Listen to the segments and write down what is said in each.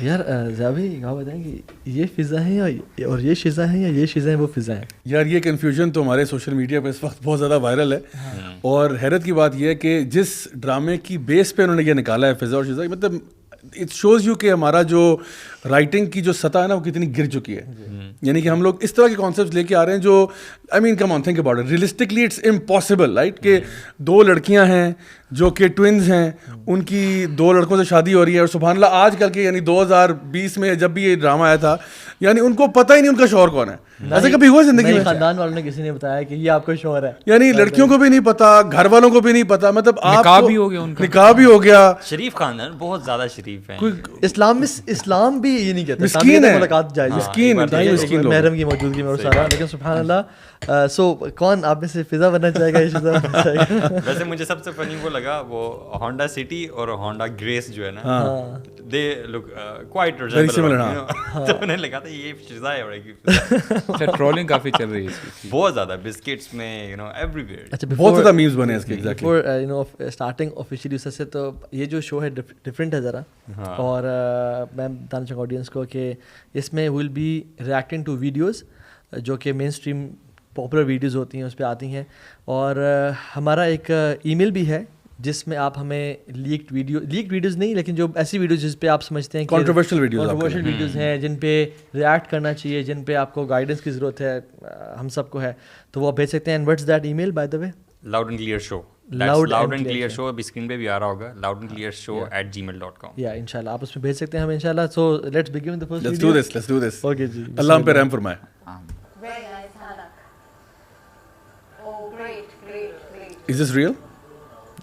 یار ضیاء بھائی آپ بتائیں کہ یہ فضا ہے اور یہ شزا ہے یا یہ شزا ہے وہ فضا ہے؟ یار یہ کنفیوژن تو ہمارے سوشل میڈیا پہ اس وقت بہت زیادہ وائرل ہے, اور حیرت کی بات یہ ہے کہ جس ڈرامے کی بیس پہ انہوں نے یہ نکالا ہے فضا اور شزا, مطلب اٹ شوز یو کہ ہمارا جو رائٹنگ کی جو سطح ہے نا وہ کتنی گر چکی ہے. یعنی کہ ہم لوگ اس طرح کے کانسیپٹس لے کے آ رہے ہیں جو I mean come on think about it, realistically it's impossible right, کہ دو لڑکیاں ہیں جو کہ ٹوئنز ہیں, ان کی دو لڑکوں سے شادی ہو رہی ہے, اور سبحان اللہ آج کل کے یعنی 2020 میں جب بھی یہ ڈرامہ آیا تھا یعنی ان کو پتہ ہی نہیں ان کا شوہر کون ہے. ایسا کبھی ہوا زندگی میں؟ خاندان والوں نے کسی نے بتایا کہ یہ آپ کا شوہر ہے, یعنی لڑکیوں کو بھی نہیں پتا, گھر والوں کو بھی نہیں پتا, مطلب آپ نکاح بھی ہو گیا, ان کا نکاح بھی ہو گیا. شریف خاندان بہت زیادہ شریف ہیں. اسلام بھی یہ نہیں کہتا, مسکین ہے, ملاقات جائز ہے, مسکین مسکین لوگ, محرم کی موجودگی میں اور سارا, لیکن سبحان اللہ. سو کون آپ میں سے فضا بننا چاہے گا یا شزا بننا چاہے گا؟ ویسے مجھے سب سے فنی وہ لگا وہ ہونڈا سٹی اور ہونڈا گریس جو ہے نا, دے لک کوائٹ ریزمبل, تو انہیں لگا تھا یہ شزا ہے. اچھا ٹرولنگ کافی چل رہی ہے اس کی بہت زیادہ, بسکٹس میں یو نو ایوری ویئر. اچھا بہت زیادہ میمز بنے اس کے. Exactly before you know starting officially اس سے, تو یہ جو شو ہے ڈفرینٹ ہے ذرا, اور میں بتانا چاہوں گا آڈینس کو کہ اس میں will be reacting to videos جو کہ مین اسٹریم پاپولر ویڈیوز ہوتی ہیں اس پہ آتی ہیں, اور ہمارا ایک ای میل بھی ہے جس میں آپ ہمیں لیکڈ ویڈیوز نہیں لیکن جو ایسی ویڈیوز جس پہ آپ سمجھتے ہیں کہ کنٹروورشل ویڈیوز ہیں جن پہ ریئیکٹ کرنا چاہیے, جن پہ آپ کو گائیڈنس کی ضرورت ہے, ہم سب کو ہے, تو وہ بھیج سکتے ہیں. And what's that email by the way? Loud and clear show. Loud and clear show ابھی اسکرین پہ بھی آ رہا ہوگا, loudandclearshow@gmail.com. یا انشاءاللہ آپ اس میں بھیج سکتے ہیں ہمیں انشاءاللہ. So let's begin the first let's video. Do this. Okay جی, اللہ ہم پہ رحم فرمائے. Is this real?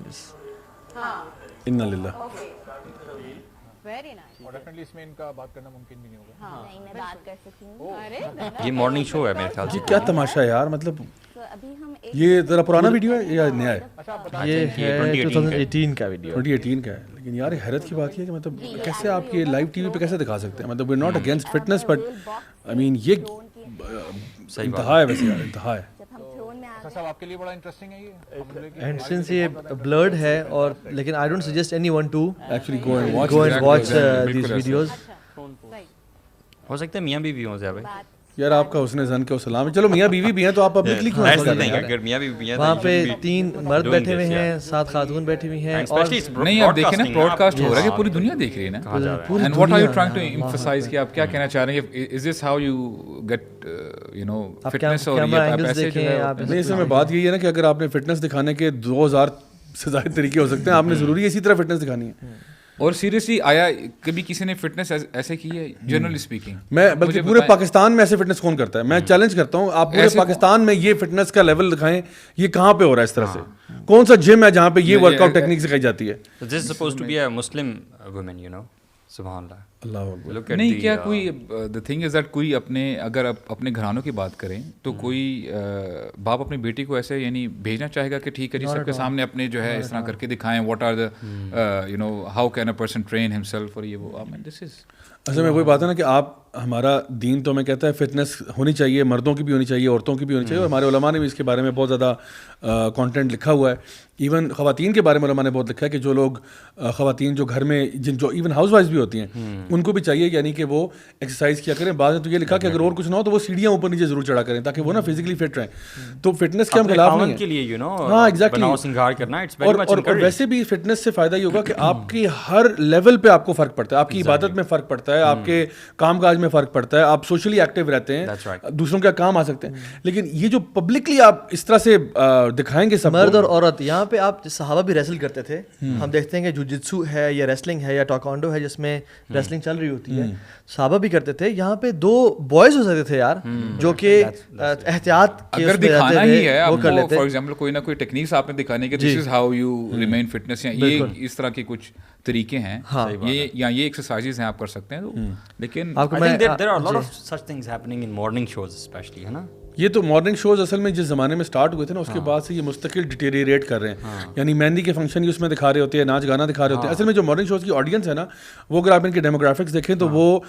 Yes. Inna lillah. Very nice. اور ڈیفینیٹلی اس میں ان کا بات کرنا ممکن بھی نہیں ہوگا. نہیں میں بات کر سکتی ہوں. یہ مارننگ شو ہے میرے خیال سے. یہ کیا تماشا ہے یار, مطلب ابھی ہم یہ ذرا پرانا ویڈیو ہے یا نیا ہے؟ یہ ہے 2018 کا ویڈیو. 2018 کا ہے. لیکن یار حیرت کی بات یہ ہے کہ مطلب کیسے آپ یہ لائیو ٹی وی پہ کیسے دکھا سکتے ہیں؟ مطلب we not against fitness but I mean یہ انتہا ہے ویسے یار, انتہا ہے. صاحب آپ کے لیے بڑا انٹرسٹنگ ہے یہ, اینڈ سنس یہ بلرڈ ہے, اور لیکن I don't suggest anyone to actually go and watch these videos. ہو سکتا ہے میاں بیوی ہوں زیادہ. یار آپ کا حسن زن کے سلام. چلو میاں بیوی بھی ہیں تو آپ پبلکلی کیوں ایسا نہیں ہے, اگر میاں بیوی ہیں وہاں پہ 3 مرد بیٹھے ہوئے ہیں, 7 خاتون بیٹھی ہوئی ہیں, اور نہیں آپ دیکھیں نا براڈ کاسٹ ہو رہا ہے کہ پوری دنیا دیکھ رہی ہے نا. And what are you trying to emphasize کہ آپ کیا کہنا چاہ رہے ہیں؟ Is this how you get you know fitness, اور یہ آپ ایسے جو ہے نہیں, اس میں بات یہی ہے نا کہ اگر آپ نے فٹنس دکھانے کے 2000 سے زائد طریقے ہو سکتے ہیں, آپ نے ضروری اسی طرح فٹنس دکھانی ہے. اور سیریسلی آیا کبھی کسی نے فٹنس ایسے کی ہے جنرلی اسپیکنگ؟ میں بلکہ پورے پاکستان میں ایسے فٹنس کون کرتا ہے؟ میں چیلنج کرتا ہوں آپ پورے پاکستان میں یہ فٹنس کا لیول دکھائیں, یہ کہاں پہ ہو رہا ہے اس طرح سے؟ کون سا جم ہے جہاں پہ یہ ورک آؤٹ ٹیکنیک سکھائی جاتی ہے؟ This is supposed to be a Muslim woman, you know. سبحان اللہ. نہیں کیا کوئی دا تھنگ از دیٹ کوئی اپنے اگر اپنے گھرانوں کی بات کریں تو کوئی باپ اپنی بیٹی کو ایسے یعنی بھیجنا چاہے گا کہ ٹھیک ہے جی سب کے سامنے اپنے جو ہے اس طرح کر کے دکھائیں what are the you know how can a person train himself, اور یہ وہ دس از اصل میں وہی بات ہے نا کہ آپ ہمارا دین تو ہمیں کہتا ہے فٹنس ہونی چاہیے, مردوں کی بھی ہونی چاہیے, عورتوں کی بھی ہونی چاہیے, اور ہمارے علماء نے بھی اس کے بارے میں بہت زیادہ کانٹینٹ لکھا ہوا ہے. ایون خواتین کے بارے میں علماء نے بہت لکھا ہے کہ جو لوگ خواتین جو گھر میں جو ایون ہاؤس وائف بھی ہوتی ہیں ان کو بھی چاہیے یعنی کہ وہ ایکسرسائز کیا کریں. بعض نے تو یہ لکھا کہ اگر اور کچھ نہ ہو تو وہ سیڑھیاں اوپر نیچے ضرور چڑھا کریں تاکہ وہ نا فزیکلی فٹ رہیں. تو فٹنس کے ہم خلاف نہیں ہیں کے لیے, یو نو. ہاں ایگزیکٹلی. اور ویسے بھی فٹنس سے فائدہ یہ ہوگا کہ آپ کی ہر لیول پہ آپ کو فرق پڑتا ہے, آپ کی عبادت میں فرق پڑتا ہے, آپ کے کام کاج میں فرق پڑتا ہے, آپ سوشلی ایکٹیو رہتے ہیں, دوسروں کے کام آ سکتے ہیں. لیکن یہ جو پبلکلی آپ اس طرح سے دکھائیں گے سب مرد اور عورت, یہاں پہ آپ صحابہ بھی ریسل کرتے تھے, ہم دیکھتے ہیں کہ جوجتسو ہے یا ریسلنگ ہے یا ٹاکانڈو ہے جس میں ریسلنگ چل رہی ہوتی ہے, صحابہ بھی کرتے تھے. یہاں پہ 2 بوائز ہو سکتے تھے یار جو کہ احتیاط اگر دکھانا ہی ہے وہ کر لیتے. فار ایگزامپل کوئی نہ کوئی ٹیکنیکس آپ نے دکھانے کے this is how you remain fitness, یا یہ اس طرح کے کچھ طریقے ہیں, یہ یا یہ ایکسرسائزز ہیں آپ کر سکتے ہیں. لیکن there are a lot of such things happening in morning shows especially, ہے نا. یہ تو مارننگ شوز اصل میں جس زمانے میں اسٹارٹ ہوئے تھے نا اس کے بعد سے یہ مستقل ڈیٹیریٹ کر رہے ہیں. یعنی مہندی کے فنکشن ہی اس میں دکھا رہے ہوتے ہیں, ناچ گانا دکھا رہے ہوتے ہیں. اصل میں جو مارننگ شوز کی آڈینس ہے نا وہ اگر آپ ان کے ڈیموگرافکس دیکھیں تو وہ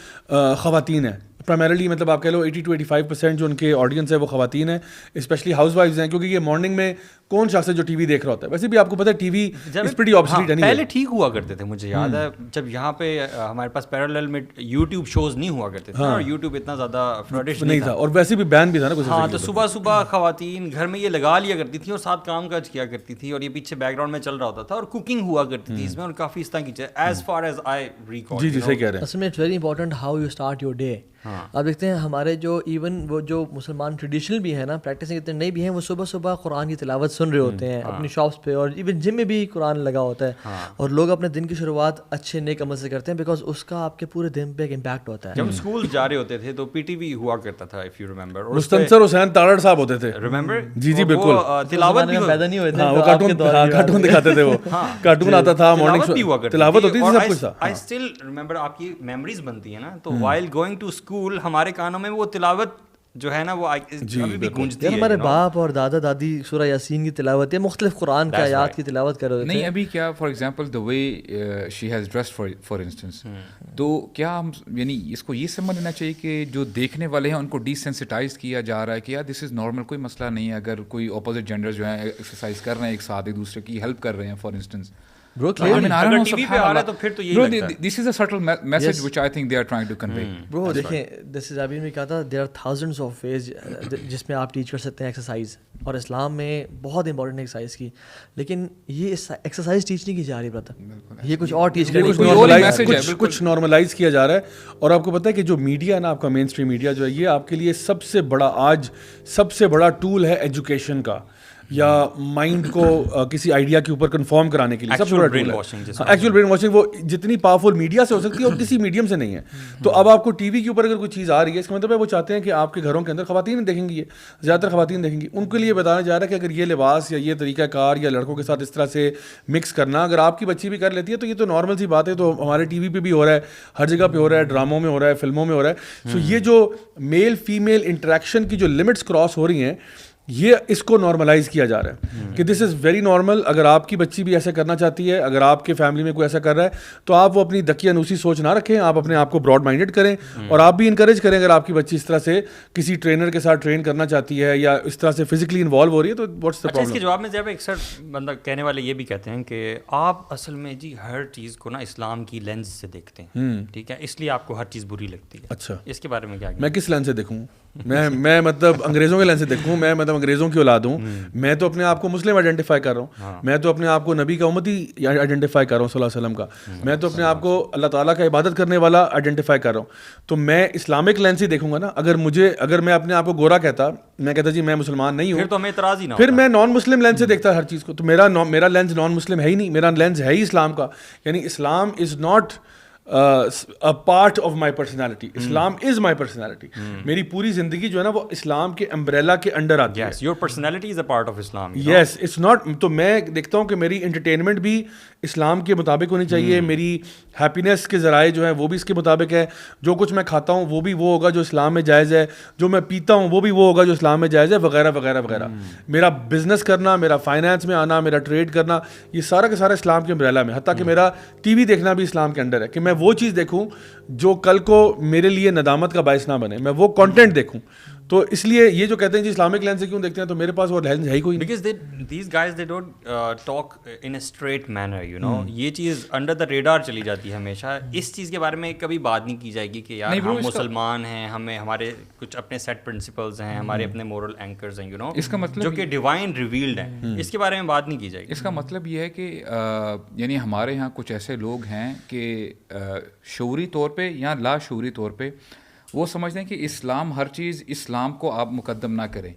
خواتین ہیں, پرائمرلی مطلب آپ کہہ لو 80 to 85% جو ان کے آڈینس ہے وہ خواتین ہیں, اسپیشلی ہاؤس وائفز ہیں, کیونکہ یہ مارننگ میں کون شخص ہے جو ٹی وی دیکھ رہا ہوتا ہے. ویسے بھی آپ کو پتہ ہے T V is pretty obsolete ہے. پہلے ٹھیک ہوا کرتے تھے, مجھے یاد ہے جب یہاں پہ ہمارے پاس پیرالل میں یوٹیوب شوز نہیں ہوا کرتے تھے اور یوٹیوب اتنا زیادہ فلڈش نہیں تھا, اور ویسے بھی بین بھی تھا نا کچھ. ہاں, تو صبح صبح خواتین گھر میں یہ لگا لیا کرتی تھیں اور ساتھ کام کاج کیا کرتی تھی, اور یہ پیچھے بیک گراؤنڈ میں چل رہا ہوتا تھا, اور کوکنگ ہوا کرتی تھی اس میں, اور کافی اس طرح کی چیز as far as I recall. جی صحیح کہہ رہے ہیں. اصل میں it's very important how you start your day. آپ دیکھتے ہیں ہمارے جو ایون وہ جو مسلمان ٹریڈیشنل بھی ہیں نا, پریکٹسنگ اتنے نہیں بھی ہیں, وہ صبح صبح قرآن کی تلاوت سن رہے ہوتے ہیں اپنی شاپس پہ, اور ایون جم میں بھی قرآن لگا ہوتا ہے, اور لوگ اپنے دن کی شروعات اچھے نیک عمل سے کرتے ہیں, بیکاز اس کا آپ کے پورے دن پہ ایک امپیکٹ ہوتا ہے. جب اسکول جا رہے ہوتے تھے تو پی ٹی وی ہوا کرتا تھا, اف یو ریممبر, مستنصر حسین تاڑڑ صاحب ہوتے تھے, ریممبر. جی بالکل, تلاوت بھی پیدا نہیں ہوئے تھے, وہ کارٹون دکھاتے تھے, وہ کارٹون آتا تھا, مارننگ تلاوت ہوتی تھی, سب کچھ تھا. آئی اسٹل ریممبر, آپ کی میموریز بنتی ہیں نا, تو وائل گوئنگ ٹو اسکول ہمارے کانوں میں وہ تلاوت جو ہے نا وہ ابھی بھی گونجتی ہے. ہمارے باپ اور دادا دادی سورہ یاسین کی تلاوت یا مختلف قرآن کے آیات کی تلاوت کر رہے تھے. نہیں ابھی کیا for example the way she has dressed for instance, تو کیا ہم یعنی اس کو یہ سمجھ لینا چاہیے کہ جو دیکھنے والے ہیں ان کو ڈیسینسٹائز کیا جا رہا ہے کہ یار دس از نارمل, کوئی مسئلہ نہیں ہے اگر کوئی اپوزٹ جینڈر جو ہیں ایکسرسائز کر رہے ہیں ایک ساتھ ایک دوسرے کی ہیلپ کر رہے ہیں for instance. Bro, this is a subtle message which I think they are trying to convey. Bro, دیکھیں this is ابھی میں کہا تھا there are thousands of ways جس میں آپ ٹیچ کر سکتے ہیں ایکسرسائز, اور اسلام میں بہت امپورٹنٹ ایکسرسائز کی, لیکن یہ ایکسرسائز ٹیچ نہیں کی جا رہی برادر, یہ کچھ اور ٹیچ کریں, کچھ نارملائز کیا جا رہا ہے. اور آپ کو پتہ ہے کہ جو میڈیا ہے نا, آپ کا مین اسٹریم میڈیا جو ہے, یہ آپ کے لیے سب سے بڑا آج سب سے بڑا ٹول ہے ایجوکیشن کا, یا مائنڈ کو کسی آئیڈیا کے اوپر کنفارم کرانے کے لیے. سب سے بڑا ٹول ہے ایکچوئل برین واشنگ. وہ جتنی پاورفل میڈیا سے ہو سکتی ہے اور کسی میڈیم سے نہیں ہے. تو اب آپ کو ٹی وی کے اوپر اگر کوئی چیز آ رہی ہے, اس کا مطلب ہے وہ چاہتے ہیں کہ آپ کے گھروں کے اندر خواتین دیکھیں گی, زیادہ تر خواتین دیکھیں گی. ان کے لیے بتایا جا رہا ہے کہ اگر یہ لباس یا یہ طریقہ کار یا لڑکوں کے ساتھ اس طرح سے مکس کرنا اگر آپ کی بچی بھی کر لیتی ہے تو یہ تو نارمل سی بات ہے. تو ہمارے ٹی وی پہ بھی ہو رہا ہے, ہر جگہ پہ ہو رہا ہے, ڈراموں میں ہو رہا ہے, فلموں میں ہو رہا ہے. سو یہ جو میل فیمیل انٹریکشن کی جو لمٹس کراس ہو رہی ہیں, یہ اس کو نارملائز کیا جا رہا ہے کہ دس از ویری نارمل. اگر آپ کی بچی بھی ایسا کرنا چاہتی ہے, اگر آپ کے فیملی میں کوئی ایسا کر رہا ہے, تو آپ وہ اپنی دقیانوسی سوچ نہ رکھیں, آپ اپنے آپ کو براڈ مائنڈیڈ کریں, اور آپ بھی انکریج کریں اگر آپ کی بچی اس طرح سے کسی ٹرینر کے ساتھ ٹرین کرنا چاہتی ہے یا اس طرح سے فزیکلی انوالو ہو رہی ہے, تو واٹس دی پرابلم. اس کے جواب میں جب اکثر بندہ کہنے والے یہ بھی کہتے ہیں کہ آپ اصل میں جی ہر چیز کو نا اسلام کی لینز سے دیکھتے ہیں, ٹھیک ہے, اس لیے آپ کو ہر چیز بری لگتی ہے. اچھا, اس کے بارے میں کیا؟ میں کس لینز سے دیکھوں؟ میں مطلب انگریزوں کے لینز سے دیکھوں, میں مطلب انگریزوں کی اولاد ہوں, میں تو اپنے آپ کو مسلم آئیڈینٹیفائی کر رہا ہوں, میں تو اپنے آپ کو نبی کا امتی آئیڈینٹیفائی کر رہا ہوں صلی اللہ علیہ وسلم کا, میں تو اپنے آپ کو اللہ تعالیٰ کا عبادت کرنے والا آئیڈینٹیفائی کر رہا ہوں. تو میں اسلامک لینس ہی دیکھوں گا نا. اگر میں اپنے آپ کو گورا کہتا, میں کہتا جی میں مسلمان نہیں ہوں, پھر تو ہمیں اعتراض ہی نہ, پھر میں نان مسلم لینس سے دیکھتا ہر چیز کو. تو میرا لینس نان مسلم ہے ہی نہیں, میرا لینس ہے ہی اسلام کا. یعنی Islam is not a part of my personality. Islam is my personality. میری پوری زندگی جو ہے نا وہ اسلام کے امبریلا کے انڈر آتی ہے. Your personality is a part of Islam. Yes, it's not. تو میں دیکھتا ہوں کہ میری انٹرٹینمنٹ بھی اسلام کے مطابق ہونی چاہیے, میری ہیپینیس کے ذرائع جو ہیں وہ بھی اس کے مطابق ہے, جو کچھ میں کھاتا ہوں وہ بھی وہ ہوگا جو اسلام میں جائز ہے, جو میں پیتا ہوں وہ بھی وہ ہوگا جو اسلام میں جائز ہے, وغیرہ وغیرہ وغیرہ. میرا بزنس کرنا, میرا فائنانس میں آنا, میرا ٹریڈ کرنا, یہ سارا کا سارا اسلام کے امبریلا میں. حتیٰ کہ میرا ٹی وی دیکھنا بھی اسلام کے انڈر ہے, کہ میں وہ چیز دیکھوں جو کل کو میرے لیے ندامت کا باعث نہ بنے, میں وہ کنٹینٹ دیکھوں. تو اس لیے یہ جو کہتے ہیں جی اسلامک لینس سے کیوں دیکھتے ہیں, تو میرے پاس وہ لینس ہے ہی کوئی نہیں. Because these guys they don't talk in a straight manner, you know. یہ چیز انڈر دا ریڈار چلی جاتی ہے ہمیشہ. اس چیز کے بارے میں کبھی بات نہیں کی جائے گی کہ یار ہم مسلمان ہیں, ہمیں ہمارے کچھ اپنے سیٹ پرنسپلز ہیں, ہمارے اپنے مورل اینکرز ہیں, یو نو, اس کا مطلب جو کہ ڈیوائن ریویلڈ ہیں. اس کے بارے میں بات نہیں کی جائے گی. اس کا مطلب یہ ہے کہ یعنی ہمارے یہاں کچھ ایسے لوگ ہیں کہ شعوری طور پہ یا لا شعوری طور پہ وہ سمجھتے ہیں کہ اسلام ہر چیز اسلام کو آپ مقدم نہ کریں,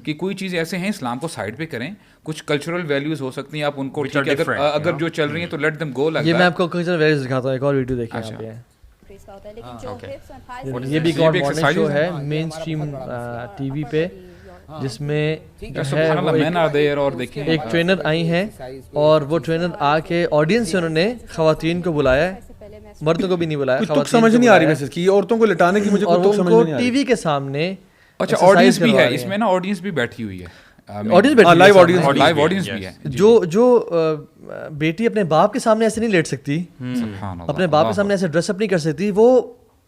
کہ کوئی چیز ایسے ہیں اسلام کو سائڈ پہ کریں, کچھ کلچرل ویلیوز ہو سکتی ہیں آپ ان کو اگر جو چل رہی ہیں تو لیٹ دم گو. یہ میں آپ کو کلچرل ویلیوز دکھاتا ہوں, ایک اور ویڈیو دیکھیں آپ. یہ بھی ایک مارننگ شو ہے مین اسٹریم ٹی وی پہ, جس میں ایک ٹرینر آئی ہیں, اور وہ ٹرینر آ کے آڈینس سے انہوں نے خواتین کو بلایا ہے, مردوں کو بھی نہیں بلایا. کچھ سمجھ نہیں آ رہی ویسے کہ عورتوں کو لٹانے کی مجھے کچھ سمجھ نہیں آ رہی. ٹی وی کے سامنے اچھا آڈینس بھی ہے اس میں نا, آڈینس بھی بیٹھی ہوئی ہے, لائیو آڈینس بھی ہے. جو بیٹی اپنے باپ کے سامنے ایسے نہیں لیٹ سکتی, اپنے باپ کے سامنے ایسے ڈریس اپ نہیں کر سکتی, وہ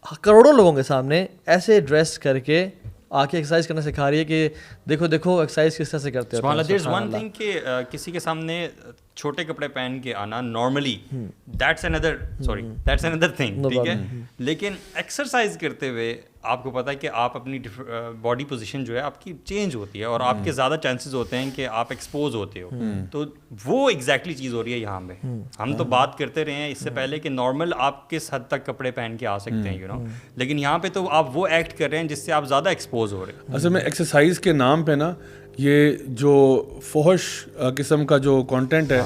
کروڑوں لوگوں کے سامنے ایسے ڈریس کر کے آ کے ایکسرسائز کرنا سکھا رہی ہے کہ دیکھو دیکھو ایکسرسائز کس طرح سے کرتے ہیں. دیر از ون تھنگ کہ کسی کے سامنے چھوٹے کپڑے پہن کے آنا نارملی دیٹس اندر تھنگ, ٹھیک ہے, لیکن ایکسرسائز کرتے ہوئے آپ کو پتا ہے کہ آپ اپنی باڈی پوزیشن جو ہے آپ کی چینج ہوتی ہے اور آپ کے زیادہ چانسز ہوتے ہیں کہ آپ ایکسپوز ہوتے ہو. تو وہ ایگزیکٹلی چیز ہو رہی ہے یہاں پہ. ہم تو بات کرتے رہے ہیں اس سے پہلے کہ نارمل آپ کس حد تک کپڑے پہن کے آ سکتے ہیں, یو نو, لیکن یہاں پہ تو آپ وہ ایکٹ کر رہے ہیں جس سے آپ زیادہ ایکسپوز ہو رہے ہیں. اصل میں ایکسرسائز کے نام پہ نا یہ جو فحش قسم کا جو کانٹینٹ ہے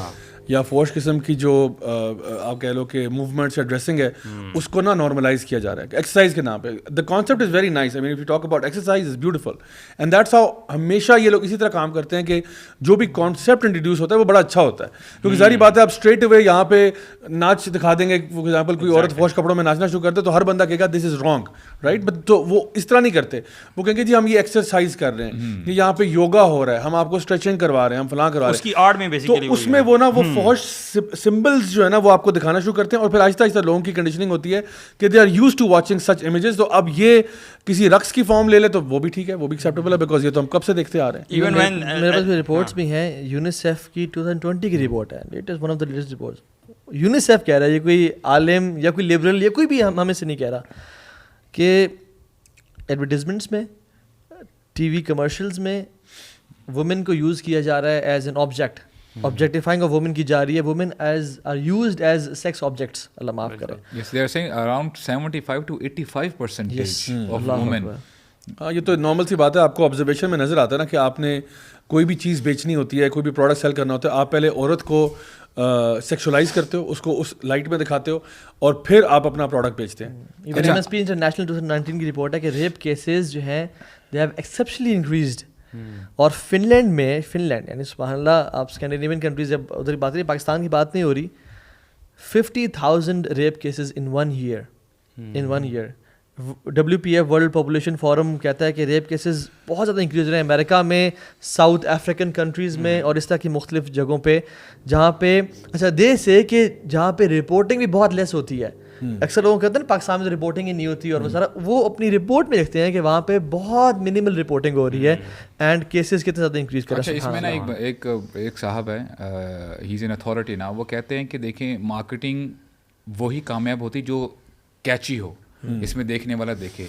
یا فوش قسم کی جو آپ کہہ لو کہ موومنٹس یا ڈریسنگ ہے اس کو نا نارملائز کیا جا رہا ہے ایکسرسائز کے نام پہ. The concept is very nice. I mean if you talk about exercise is beautiful and that's how ہمیشہ یہ لوگ اسی طرح کام کرتے ہیں کہ جو بھی کانسیپٹ انٹروڈیوس ہوتا ہے وہ بڑا اچھا ہوتا ہے. کیونکہ ظاہری بات ہے آپ اسٹریٹ اوے یہاں پہ ناچ دکھا دیں گے, فار ایگزامپل کوئی عورت فوش کپڑوں میں ناچنا شروع کرتے تو ہر بندہ کہے گا دس از رانگ, رائٹ. بٹ تو وہ اس طرح نہیں کرتے, وہ کہیں گے جی ہم یہ ایکسرسائز کر رہے ہیں, یہ یہاں پہ یوگا ہو رہا ہے, ہم آپ کو اسٹریچنگ کروا رہے ہیں, ہم فلاں کروا رہے ہیں, اس کی آڑ میں بیسیکلی تو اس میں وہ نا وہ فوش سمبلز جو ہے نا وہ آپ کو دکھانا شروع کرتے ہیں اور پھر آہستہ آہستہ لوگوں کی کنڈیشننگ ہوتی ہے کہ they are used to watching such images. تو اب یہ کسی رقص کی فارم لے لے تو وہ بھی ٹھیک ہے, وہ بھی ایکسیپٹیبل ہے, بیکاز یہ تو ہم کب سے دیکھتے آ رہے ہیں. ایون وین میرے پاس بھی رپورٹس بھی ہیں, یونیسیف کی 2020 کی رپورٹ ہے, it is one of the latest reports. UNICEF کہہ رہا ہے, یہ کوئی عالم یا کوئی لبرل یا کوئی بھی ہمیں سے نہیں کہہ رہا, کہ ایڈورٹیزمنٹس میں, ٹی وی کمرشلز میں وومن کو یوز کیا جا رہا ہے as an object. objectifying of women کی جا رہی ہے, women are used as sex objects. اللہ معاف کرے. Yes, they are saying around 75 to 85% of women. ہاں یہ تو نارمل سی بات ہے, آپ کو آبزرویشن میں نظر آتا ہے نا کہ آپ نے کوئی بھی چیز بیچنی ہوتی ہے, کوئی بھی پروڈکٹ سیل کرنا ہوتا ہے, آپ پہلے عورت کو سیکشولائز کرتے ہو, اس کو اس لائٹ میں دکھاتے ہو اور پھر آپ اپنا پروڈکٹ بیچتے ہیں. ایون MSP انٹرنیشنل 2019 کی رپورٹ ہے کہ ریپ کیسز جو ہیں دے ہیو ایکسیپشنلی انکریزڈ. اور فن لینڈ یعنی سبحان اللہ, آپ اسکینڈینیوین کنٹریز جب ادھر بات کریں, پاکستان کی بات نہیں ہو رہی, 50,000 rape cases in one year. WPF world population forum کہتا ہے کہ ریپ کیسز بہت زیادہ انکریز ہو رہے ہیں امریکہ میں, ساؤتھ افریقن کنٹریز میں اور اس طرح کی مختلف جگہوں پہ, جہاں پہ اچھا دے سے کہ جہاں پہ رپورٹنگ بھی بہت لیس ہوتی ہے. اکثر لوگوں کہتے ہیں پاکستان میں تو رپورٹنگ ہی نہیں ہوتی, اور وہ سارا وہ اپنی رپورٹ میں لکھتے ہیں کہ وہاں پہ بہت منیمل رپورٹنگ ہو رہی ہے اینڈ کیسز کتنے زیادہ انکریز کر رہے ہیں. اچھا, اس میں نا ایک صاحب ہے, ہی از این اتھارٹی نا, وہ کہتے ہیں کہ دیکھیں مارکیٹنگ وہی کامیاب ہوتی جو کیچی ہو, اس میں دیکھنے والا دیکھے.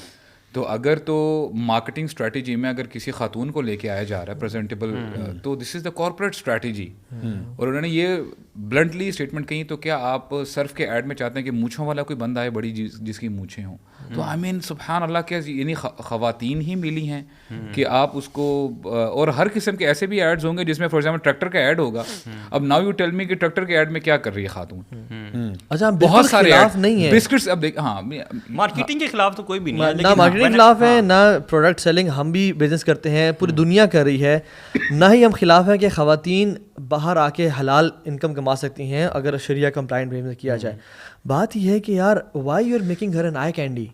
تو اگر تو مارکیٹنگ اسٹریٹجی میں اگر کسی خاتون کو لے کے آیا جا رہا ہے پریزنٹیبل, تو دس از دا کارپوریٹ اسٹریٹجی. اور انہوں نے یہ بلنٹلی اسٹیٹمنٹ کہی, تو کیا آپ سرف کے ایڈ میں چاہتے ہیں کہ مونچھوں والا کوئی بندہ ہے بڑی جس کی مونچھیں ہوں؟ تو آئی مین سبحان اللہ, کیا یعنی خواتین ہی ملی ہیں کہ آپ اس کو, اور ہر قسم کے ایسے بھی ایڈز ہوں گے جس میں فار ایگزامپل ٹریکٹر کا ایڈ ہوگا. اب ناؤ یو ٹیل می کہ ٹریکٹر کے ایڈ میں کیا کر رہی ہے خاتون. اچھا, بہت سارے خلاف نہیں ہے بسکٹس. اب دیکھ, ہاں مارکیٹنگ کے خلاف تو کوئی بھی نہیں ہے, نہ مارکیٹنگ کے خلاف ہے, نہ پروڈکٹ سیلنگ, ہم بھی بزنس کرتے ہیں, پوری دنیا کر رہی ہے. نہ ہی ہم خلاف ہیں کہ خواتین باہر آ کے حلال انکم کما سکتی ہیں اگر شریعہ کمپلائنٹ وے میں کیا جائے. بات یہ ہے کہ یار why you are making her an eye candy,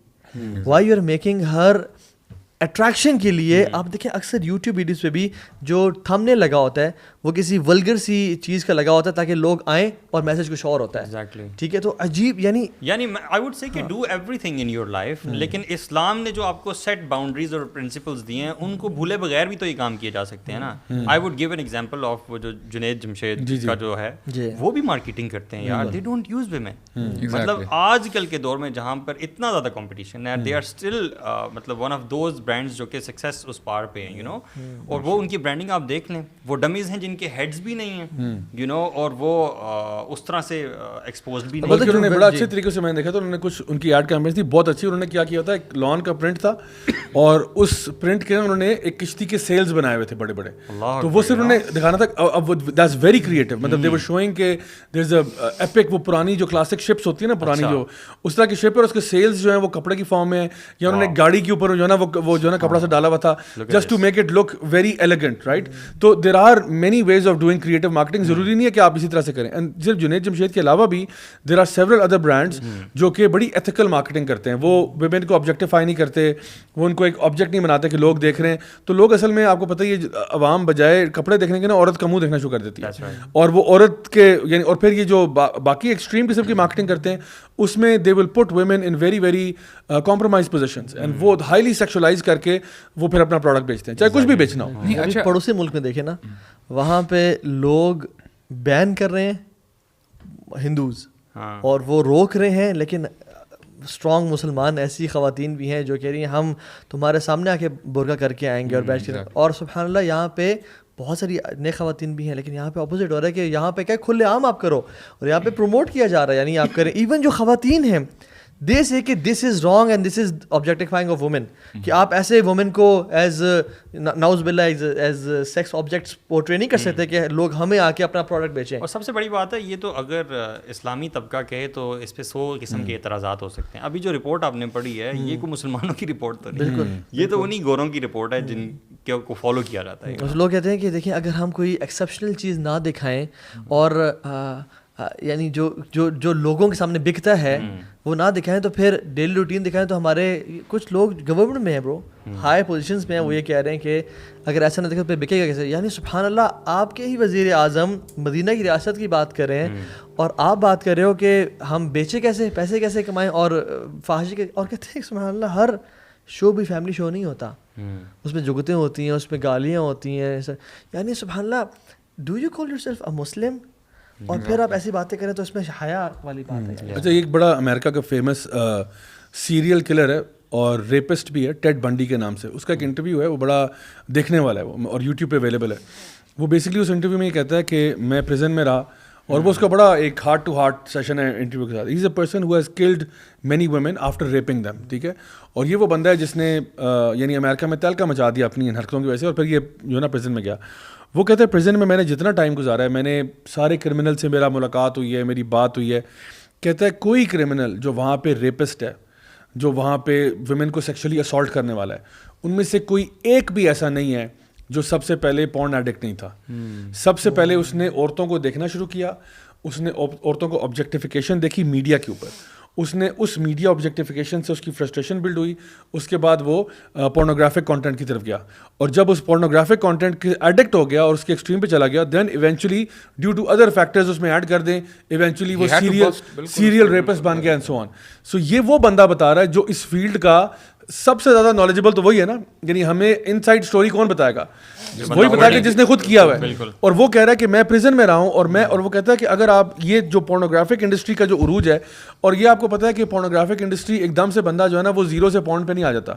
why you are making her attraction کے لیے. آپ دیکھیں اکثر یوٹیوب ویڈیوز پہ بھی جو تھم نے لگا ہوتا ہے وہ کسی ولگر سی چیز کا لگا ہوتا ہے تاکہ لوگ آئیں اور میسج کچھ اور ہوتا ہے. ٹھیک ہے, تو عجیب یعنی آئی وڈ سے کہ do every thing in your life, لیکن اسلام نے جو آپ کو سیٹ باؤنڈریز اور پرنسپلز دیے ہیں ان کو بھولے بغیر بھی تو یہ کام کیے جا سکتے ہیں نا. I would give an example of وہ جو جنید جمشید کا جو ہے, وہ بھی مارکیٹنگ کرتے ہیں یار, دے ڈونٹ یوز ویمن. مطلب آج کل کے دور میں جہاں پر اتنا زیادہ کمپٹیشن ہے, دے آر اسٹل مطلب ون آف دوز برانڈس جو کہ سکسیس اس پار پہ ہیں, یو نو. اور وہ ان کی برانڈنگ آپ دیکھ لیں, وہ ڈمیز ہیں جن کے ہیڈز بھی نہیں ہیں, یو نو, اور وہ اس طرح سے ایکسپوزڈ بھی نہیں. انہوں نے بڑا اچھے طریقے سے میں نے دیکھا, تو انہوں نے کچھ ان کی ایڈ کیمپین تھی بہت اچھی. انہوں نے کیا کیا تھا, ایک لان کا پرنٹ تھا اور اس پرنٹ کے انہوں نے ایک کشتی کے سیلز بنائے ہوئے تھے بڑے بڑے, تو وہ صرف انہوں نے دکھانا تھا. اب دیٹس ویری کریٹو, مطلب دے ور شوئنگ کہ دیر از اے ایپک, وہ پرانی جو کلاسک شپس ہوتی ہیں نا, پرانی جو اس طرح کی شپ ہے, اور اس کے سیلز جو ہیں وہ کپڑے کی فارم میں, یا انہوں نے گاڑی کے اوپر جو ہے نا وہ جو ہے نا کپڑا سے ڈالا ہوا تھا, just to make it look very elegant, right? So there are many many ways of doing creative marketing. ضروری نہیں ہے کہ آپ اسی طرح سے کریں. اینڈ صرف جنید جمشید کے علاوہ بھی there are several other brands جو کہ بڑی ethical marketing کرتے ہیں. وہ women کو objectify نہیں کرتے, وہ ان کو ایک object نہیں بناتے کہ لوگ دیکھ رہے ہیں. تو لوگ اصل میں آپ کو پتہ ہی ہے عوام بجائے کپڑے دیکھنے کے نا عورت کا منہ دیکھنا شروع کر دیتی ہے, اور وہ عورت کے یعنی اور پھر یہ جو باقی ایکسٹریم قسم کی مارکیٹنگ کرتے ہیں اس میں they will put women in very very compromised positions and وہ highly sexualize کر کے وہ پھر اپنا پروڈکٹ بیچتے ہیں, چاہے کچھ بھی بیچنا ہو. اچھا پڑوسی ملک میں دیکھیں نا, وہاں پہ لوگ بین کر رہے ہیں ہندوز اور وہ روک رہے ہیں, لیکن اسٹرانگ مسلمان ایسی خواتین بھی ہیں جو کہہ رہی ہیں ہم تمہارے سامنے آ کے برقع کر کے آئیں گے اور بیٹھ کے, اور سبحان اللہ یہاں پہ بہت ساری نئے خواتین بھی ہیں, لیکن یہاں پہ اپوزٹ ہو رہا ہے کہ یہاں پہ کیا کھلے عام آپ کرو, اور یہاں پہ پروموٹ کیا جا رہا ہے یعنی آپ کریں. ایون جو خواتین ہیں دے سے کہ this is wrong and this is objectifying of women, کہ آپ ایسے وومن کو ایز ناؤز باللہ ایز سیکس آبجیکٹس پورٹری نہیں کر سکتے کہ لوگ ہمیں آ کے اپنا پروڈکٹ بیچیں. اور سب سے بڑی بات ہے یہ تو اگر اسلامی طبقہ کہے تو اس پہ 100 قسم کے اعتراضات ہو سکتے ہیں. ابھی جو رپورٹ آپ نے پڑھی ہے یہ کوئی مسلمانوں کی رپورٹ تو نہیں, یہ تو انہیں گوروں کی رپورٹ ہے جن کو فالو کیا جاتا ہے. لوگ کہتے ہیں کہ دیکھیں اگر ہم کوئی ایکسیپشنل چیز نہ دکھائیں اور یعنی جو لوگوں کے سامنے بکتا ہے وہ نہ دکھائیں تو پھر ڈیلی روٹین دکھائیں, تو ہمارے کچھ لوگ گورنمنٹ میں ہیں برو, ہائی پوزیشنز میں ہیں, وہ یہ کہہ رہے ہیں کہ اگر ایسا نہ دکھے تو بکے گا کیسے. یعنی سبحان اللہ آپ کے ہی وزیر اعظم مدینہ کی ریاست کی بات کر رہے ہیں اور آپ بات کر رہے ہو کہ ہم بیچے کیسے, پیسے کیسے کمائیں اور فحاشی کے, اور کہتے ہیں سبحان اللہ ہر شو بھی فیملی شو نہیں ہوتا, اس میں جگتیں ہوتی ہیں, اس میں گالیاں ہوتی ہیں. یعنی سبحان Allah do you call yourself a Muslim اور پھر آپ ایسی باتیں کریں تو اس میں حیا والی بات ہے. اچھا ایک بڑا امریکہ کا فیمس سیریل کلر ہے اور ریپسٹ بھی ہے, ٹیڈ بنڈی کے نام سے. اس کا ایک انٹرویو ہے, وہ بڑا دیکھنے والا ہے وہ, اور یوٹیوب پہ اویلیبل ہے. وہ بیسکلی اس انٹرویو میں یہ کہتا ہے کہ میں پریزن میں رہا, اور وہ اس کا بڑا ایک ہارٹ ٹو ہارٹ سیشن ہے انٹرویو کے ساتھ. He is a person who has killed many women after raping them, ٹھیک ہے. اور یہ وہ بندہ ہے جس نے یعنی امریکہ میں تہلکہ مچا دیا اپنی ان حرکتوں کی وجہ سے, اور پھر یہ جو ہے نا پریزن میں گیا. وہ کہتے ہیں پریزن میں نے جتنا ٹائم گزارا ہے, میں نے سارے کرمنل سے میرا ملاقات ہوئی ہے, میری بات ہوئی ہے. کہتا ہے کوئی کرمنل جو وہاں پہ ریپسٹ ہے, جو وہاں پہ ویمن کو سیکشولی اسالٹ کرنے والا ہے, ان میں سے کوئی ایک بھی ایسا نہیں ہے جو سب سے پہلے پورن ایڈکٹ نہیں تھا. سب سے پہلے اس نے عورتوں کو دیکھنا شروع کیا, اس نے عورتوں کو آبجیکٹیفیکیشن دیکھی میڈیا کے اوپر, اس نے اس میڈیا آبجیکٹیفیکیشن سے اس کی فرسٹریشن بلڈ ہوئی. اس کے بعد وہ پورنوگرافک کانٹینٹ کی طرف گیا, اور جب اس پورنوگرافک کانٹینٹ کے ایڈکٹ ہو گیا اور اس کے ایکسٹریم پہ چلا گیا, then eventually due to other factors اس میں ایڈ کر دیں, ایونچولی وہ سیریل ریپسٹ بن گیا اینڈ سو آن. سو یہ وہ بندہ بتا رہا ہے جو اس فیلڈ کا سب سے زیادہ نالجبل تو وہی ہے نا. یعنی ہمیں ان سائڈ اسٹوری کون بتائے گا, وہی بتائے گا جس نے خود کیا ہوا ہے. اور وہ کہہ رہا ہے کہ میں پریزن میں رہا ہوں, اور وہ کہتا ہے کہ اگر آپ یہ جو پورنوگرافک انڈسٹری کا جو عروج ہے, اور یہ آپ کو پتا ہے کہ پورنوگرافک انڈسٹری ایک دم سے بندہ جو ہے نا وہ زیرو سے پورن پہ نہیں آ جاتا,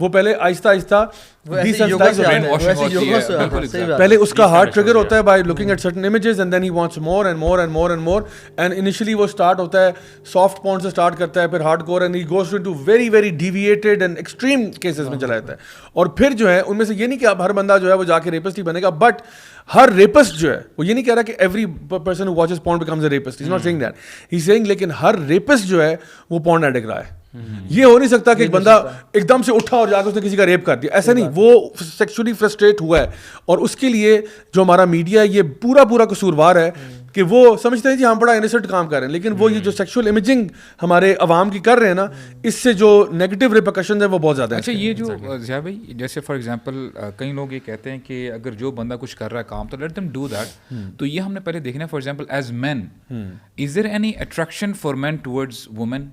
وہ پہلے آہستہ آہستہ پہلے اس کا ہارٹ ٹریگر ہوتا ہے by looking at certain images, and then he wants more and more and more and more, and initially وہ اسٹارٹ ہوتا ہے سافٹ پورن سے اسٹارٹ کرتا ہے, پھر hardcore, and he goes to very very deviated and extreme cases میں چلا جاتا ہے. اور پھر جو ہے ان میں سے یہ نہیں کہ اب ہر بندہ جو ہے وہ جا کے ریپسٹ ہی بنے گا, بٹ ہر ریپسٹ جو ہے وہ یہ نہیں کہہ رہا کہ every person who watches porn becomes a rapist, he is not saying that, he is saying لیکن ہر ریپسٹ جو ہے وہ پورن ایڈکٹ رہا ہے. یہ ہو نہیں سکتا کہ ایک بندہ ایک دم سے اٹھا اور جا کے اس نے کسی کا ریپ کر دیا, ایسا نہیں. وہ سیکشولی فرسٹریٹ ہوا ہے, اور اس کے لیے جو ہمارا میڈیا ہے یہ پورا قصوروار ہے کہ وہ سمجھتے ہیں جی ہم بڑا انیسنٹ کام کر رہے ہیں, لیکن وہ یہ جو سیکشول امیجنگ ہمارے عوام کی کر رہے ہیں نا, اس سے جو نیگیٹو ریپرکشنز ہیں وہ بہت زیادہ ہیں. اچھا یہ جو ضیاء بھائی جیسے فار ایگزامپل کئی لوگ یہ کہتے ہیں کہ اگر جو بندہ کچھ کر رہا ہے کام تو لیٹ دیم ڈو دیٹ, تو یہ ہم نے پہلے دیکھنا ہے. For example as men is there any attraction for men towards women?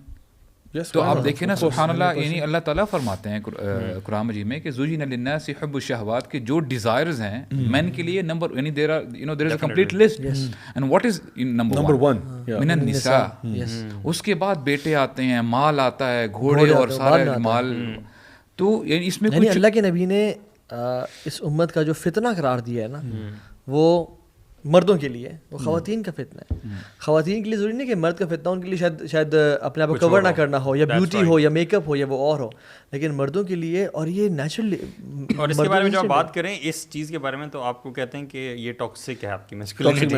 تو آپ دیکھیں نا سبحان اللہ, یعنی اللہ تعالیٰ فرماتے ہیں قرآن مجید میں کہ زُیِّنَ لِلنَّاسِ حُبُّ الشَّهَوَاتِ کہ جو ڈیزائرز ہیں مین کے لیے نمبر, یعنی there is a complete list, and what is number one من النساء. اس کے بعد بیٹے آتے ہیں, مال آتا ہے, گھوڑے اور سارے مال. تو یعنی اس میں کچھ اللہ کے نبی نے اس امت کا جو فتنہ قرار دیا ہے نا وہ مردوں کے لیے, وہ خواتین کا فتنہ ہے. خواتین کے لیے ضروری نہیں کہ مرد کا فتنہ ان کے لیے شاید اپنے آپ کو کور نہ کرنا ہو, یا بیوٹی ہو, یا میک اپ ہو, یا وہ اور ہو, لیکن مردوں کے لیے. اور یہ نیچرلی, اور اس کے بارے میں جب بات کریں اس چیز کے بارے میں تو آپ کو کہتے ہیں کہ یہ ٹاکسک ہے آپ کی میسکولینٹی.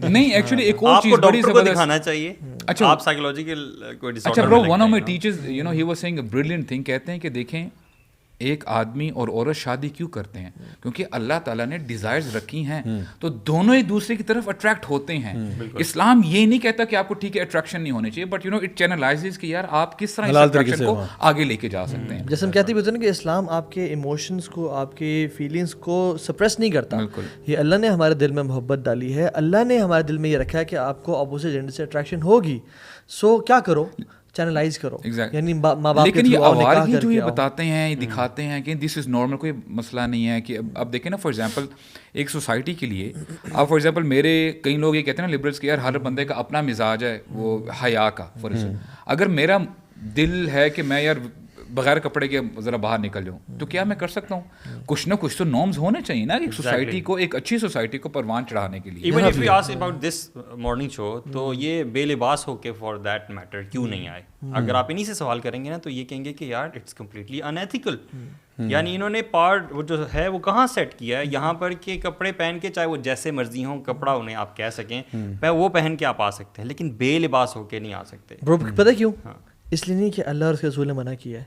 نہیں ایکچولی ایک اور چیز بڑی زبردست دکھانا چاہیے. اچھا آپ سائیکولوجیکل کوئی ڈس آرڈر. اچھا bro, one of my teachers you know he was saying a brilliant thing, کہتے ہیں کہ دیکھیں ایک آدمی اور عورت شادی کیوں کرتے ہیں؟ کیونکہ اللہ تعالیٰ نے ڈیزائرز رکھی ہیں تو دونوں ایک دوسرے کی طرف اٹریکٹ ہوتے ہیں. اسلام یہ نہیں کہتا کہ آپ کو ٹھیک ہے اٹریکشن نہیں ہونی چاہیے, بٹ اٹ چینلائزز کہ یار آپ کس طرح اس اٹریکشن کو آگے لے کے جا سکتے ہیں. جیسے ہم کہتے بھی ہوتے ہیں کہ اسلام آپ کے ایموشنس کو, آپ کی فیلنگس کو سپریس نہیں کرتا. یہ اللہ نے ہمارے دل میں محبت ڈالی ہے, اللہ نے ہمارے دل میں یہ رکھا ہے کہ آپ کو اپوزٹ جینڈر سے اٹریکشن ہوگی, سو کیا کرو, چینلائز کرو. یعنی ماں باپ, لیکن یہ آوارگی جو یہ بتاتے ہیں, یہ دکھاتے ہیں کہ دس از نارمل, کوئی مسئلہ نہیں ہے. کہ اب دیکھیں نا, فار ایگزامپل ایک سوسائٹی کے لیے, اب فار ایگزامپل میرے کئی لوگ یہ کہتے ہیں نا لبرلس کہ یار ہر بندے کا اپنا مزاج ہے وہ حیا کا. فار ایگزامپل اگر میرا دل ہے کہ میں یار بغیر کپڑے کے ذرا باہر نکل جاؤں, تو کیا میں کر سکتا ہوں؟ کچھ نہ کچھ تو نارمز ہونے چاہیے نا ایک سوسائٹی کو, ایک اچھی سوسائٹی کو پروان چڑھانے کے لیے. Even if you ask about this morning show, تو یہ بے لباس ہو کے فار دیٹ میٹر کیوں نہیں آئے؟ اگر آپ انہیں سے سوال کریں گے نا, تو یہ کہیں گے کہ یار اٹس کمپلیٹلی انیتھیکل. یعنی انہوں نے پارٹ وہ جو ہے وہ کہاں سیٹ کیا ہے یہاں پر کہ کپڑے پہن کے, چاہے وہ جیسے مرضی ہوں کپڑا انہیں آپ کہہ سکیں, وہ پہن کے آپ آ سکتے ہیں, لیکن بے لباس ہو کے نہیں آ سکتے. پتہ کیوں؟ اس لیے نہیں کہ اللہ اور اس کے رسول نے منع کیا ہے,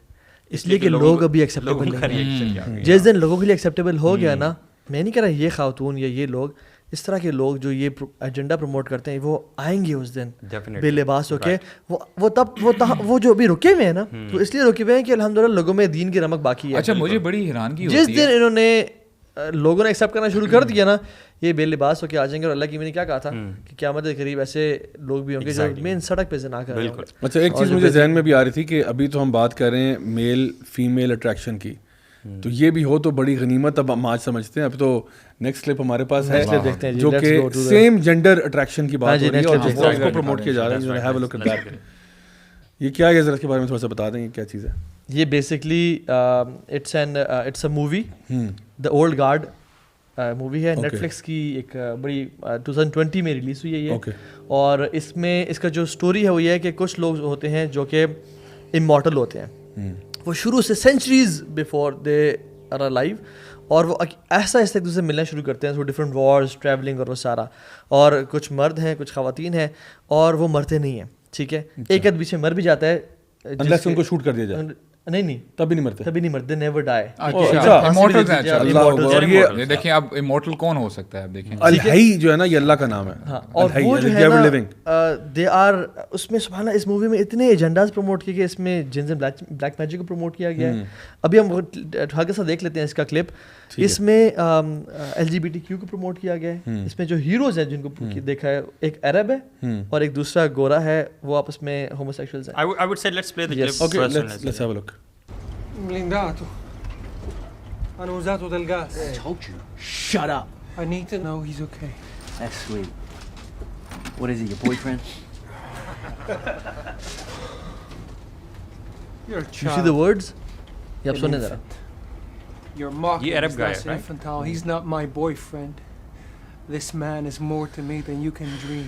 اس لیے کہ لوگ ابھی ایکسیپٹیبل نہیں. جس دن لوگوں کے لیے ایکسیپٹیبل ہو گیا نا, میں نہیں کہہ رہا یہ خاتون یا یہ لوگ, اس طرح کے لوگ جو یہ ایجنڈا پروموٹ کرتے ہیں وہ آئیں گے اس دن بے لباس ہو کے. وہ جو ابھی رکے ہوئے ہیں نا, تو اس لیے رکے ہوئے ہیں کہ الحمدللہ لوگوں میں دین کی رمق باقی ہے. اچھا مجھے بڑی حیرانگی ہوتی ہے, جس دن انہوں نے لوگوں نے ایکسیپٹ کرنا شروع کر دیا نا, یہ بے لباس ہو کے آ جائیں گے. اور اللہ کی میں نے کیا کہا تھا کہ قیامت کے قریب ایسے لوگ بھی ہوں گے جو مین سڑک پہ زنا کر رہے ہیں. اچھا ایک چیز مجھے ذہن میں بھی آ رہی تھی کہ ابھی تو ہم بات کر رہے ہیں میل فیمیل اٹریکشن کی, تو یہ بھی ہو تو بڑی غنیمت. اب ہم آج سمجھتے ہیں, اب تو نیکسٹ کلپ ہمارے پاس ہے جو کہ سیم جینڈر اٹریکشن کی بات ہو رہی ہے اور جس طرح اس کو پروموٹ کیا جا رہا ہے. یہ کیا ہے, ذرا اس کے بارے میں تھوڑا سا بتا دیں کیا چیز ہے. یہ basically it's a movie, the Old Guard movie ہے, نیٹ فلکس کی ایک بڑی 2020 میں ریلیز ہوئی ہے یہ. اور اس میں اس کا جو اسٹوری ہے وہ یہ ہے کہ کچھ لوگ ہوتے ہیں جو کہ امورٹل ہوتے ہیں, وہ شروع سے centuries before they are alive, اور وہ ایسا ایک دوسرے سے ملنا شروع کرتے ہیں تھرو ڈفرینٹ وارز, ٹریولنگ اور وہ سارا. اور کچھ مرد ہیں, کچھ خواتین ہیں, اور وہ مرتے نہیں ہیں. ٹھیک ہے, ایک آدھ پیچھے مر بھی جاتا ہے, ان کو شوٹ کر دیا جائے. نہیں تبھی نہیں مرتے, نیور ڈائی. یہ دیکھیں اب امورٹل کون ہو سکتا ہے, اب دیکھیں الحی جو ہے نا یہ اللہ کا نام ہے. اور وہ جو ہے نا دے آر, اس میں سبحان اللہ اس مووی میں اتنے ایجنڈاز پروموٹ کیے گئے. اس میں جنز اینڈ بلیک میجک کو پروموٹ کیا گیا ہے. ابھی ہم ہلکا سا دیکھ لیتے ہیں اس کا کلپ. اس میں LGBTQ کو پروموٹ کیا گیا ہے. اس میں جو ہیروز ہیں جن کو دیکھا ہے, ایک عرب ہے اور ایک دوسرا گورا ہے, وہ آپس میں ہوموسیکشولز ہیں. I would say let's play the clip. Okay, let's have a look. Blindato. Hanno usato del gas. I told you. Shut up. I need to know he's okay. That's sweet. What is he, your boyfriend? You're a child. You see the words? یہ آپ سنیں ذرا. You're mocking یہ Arab guy, this right? infantile. He's not my boyfriend. This man is more to me than you can dream.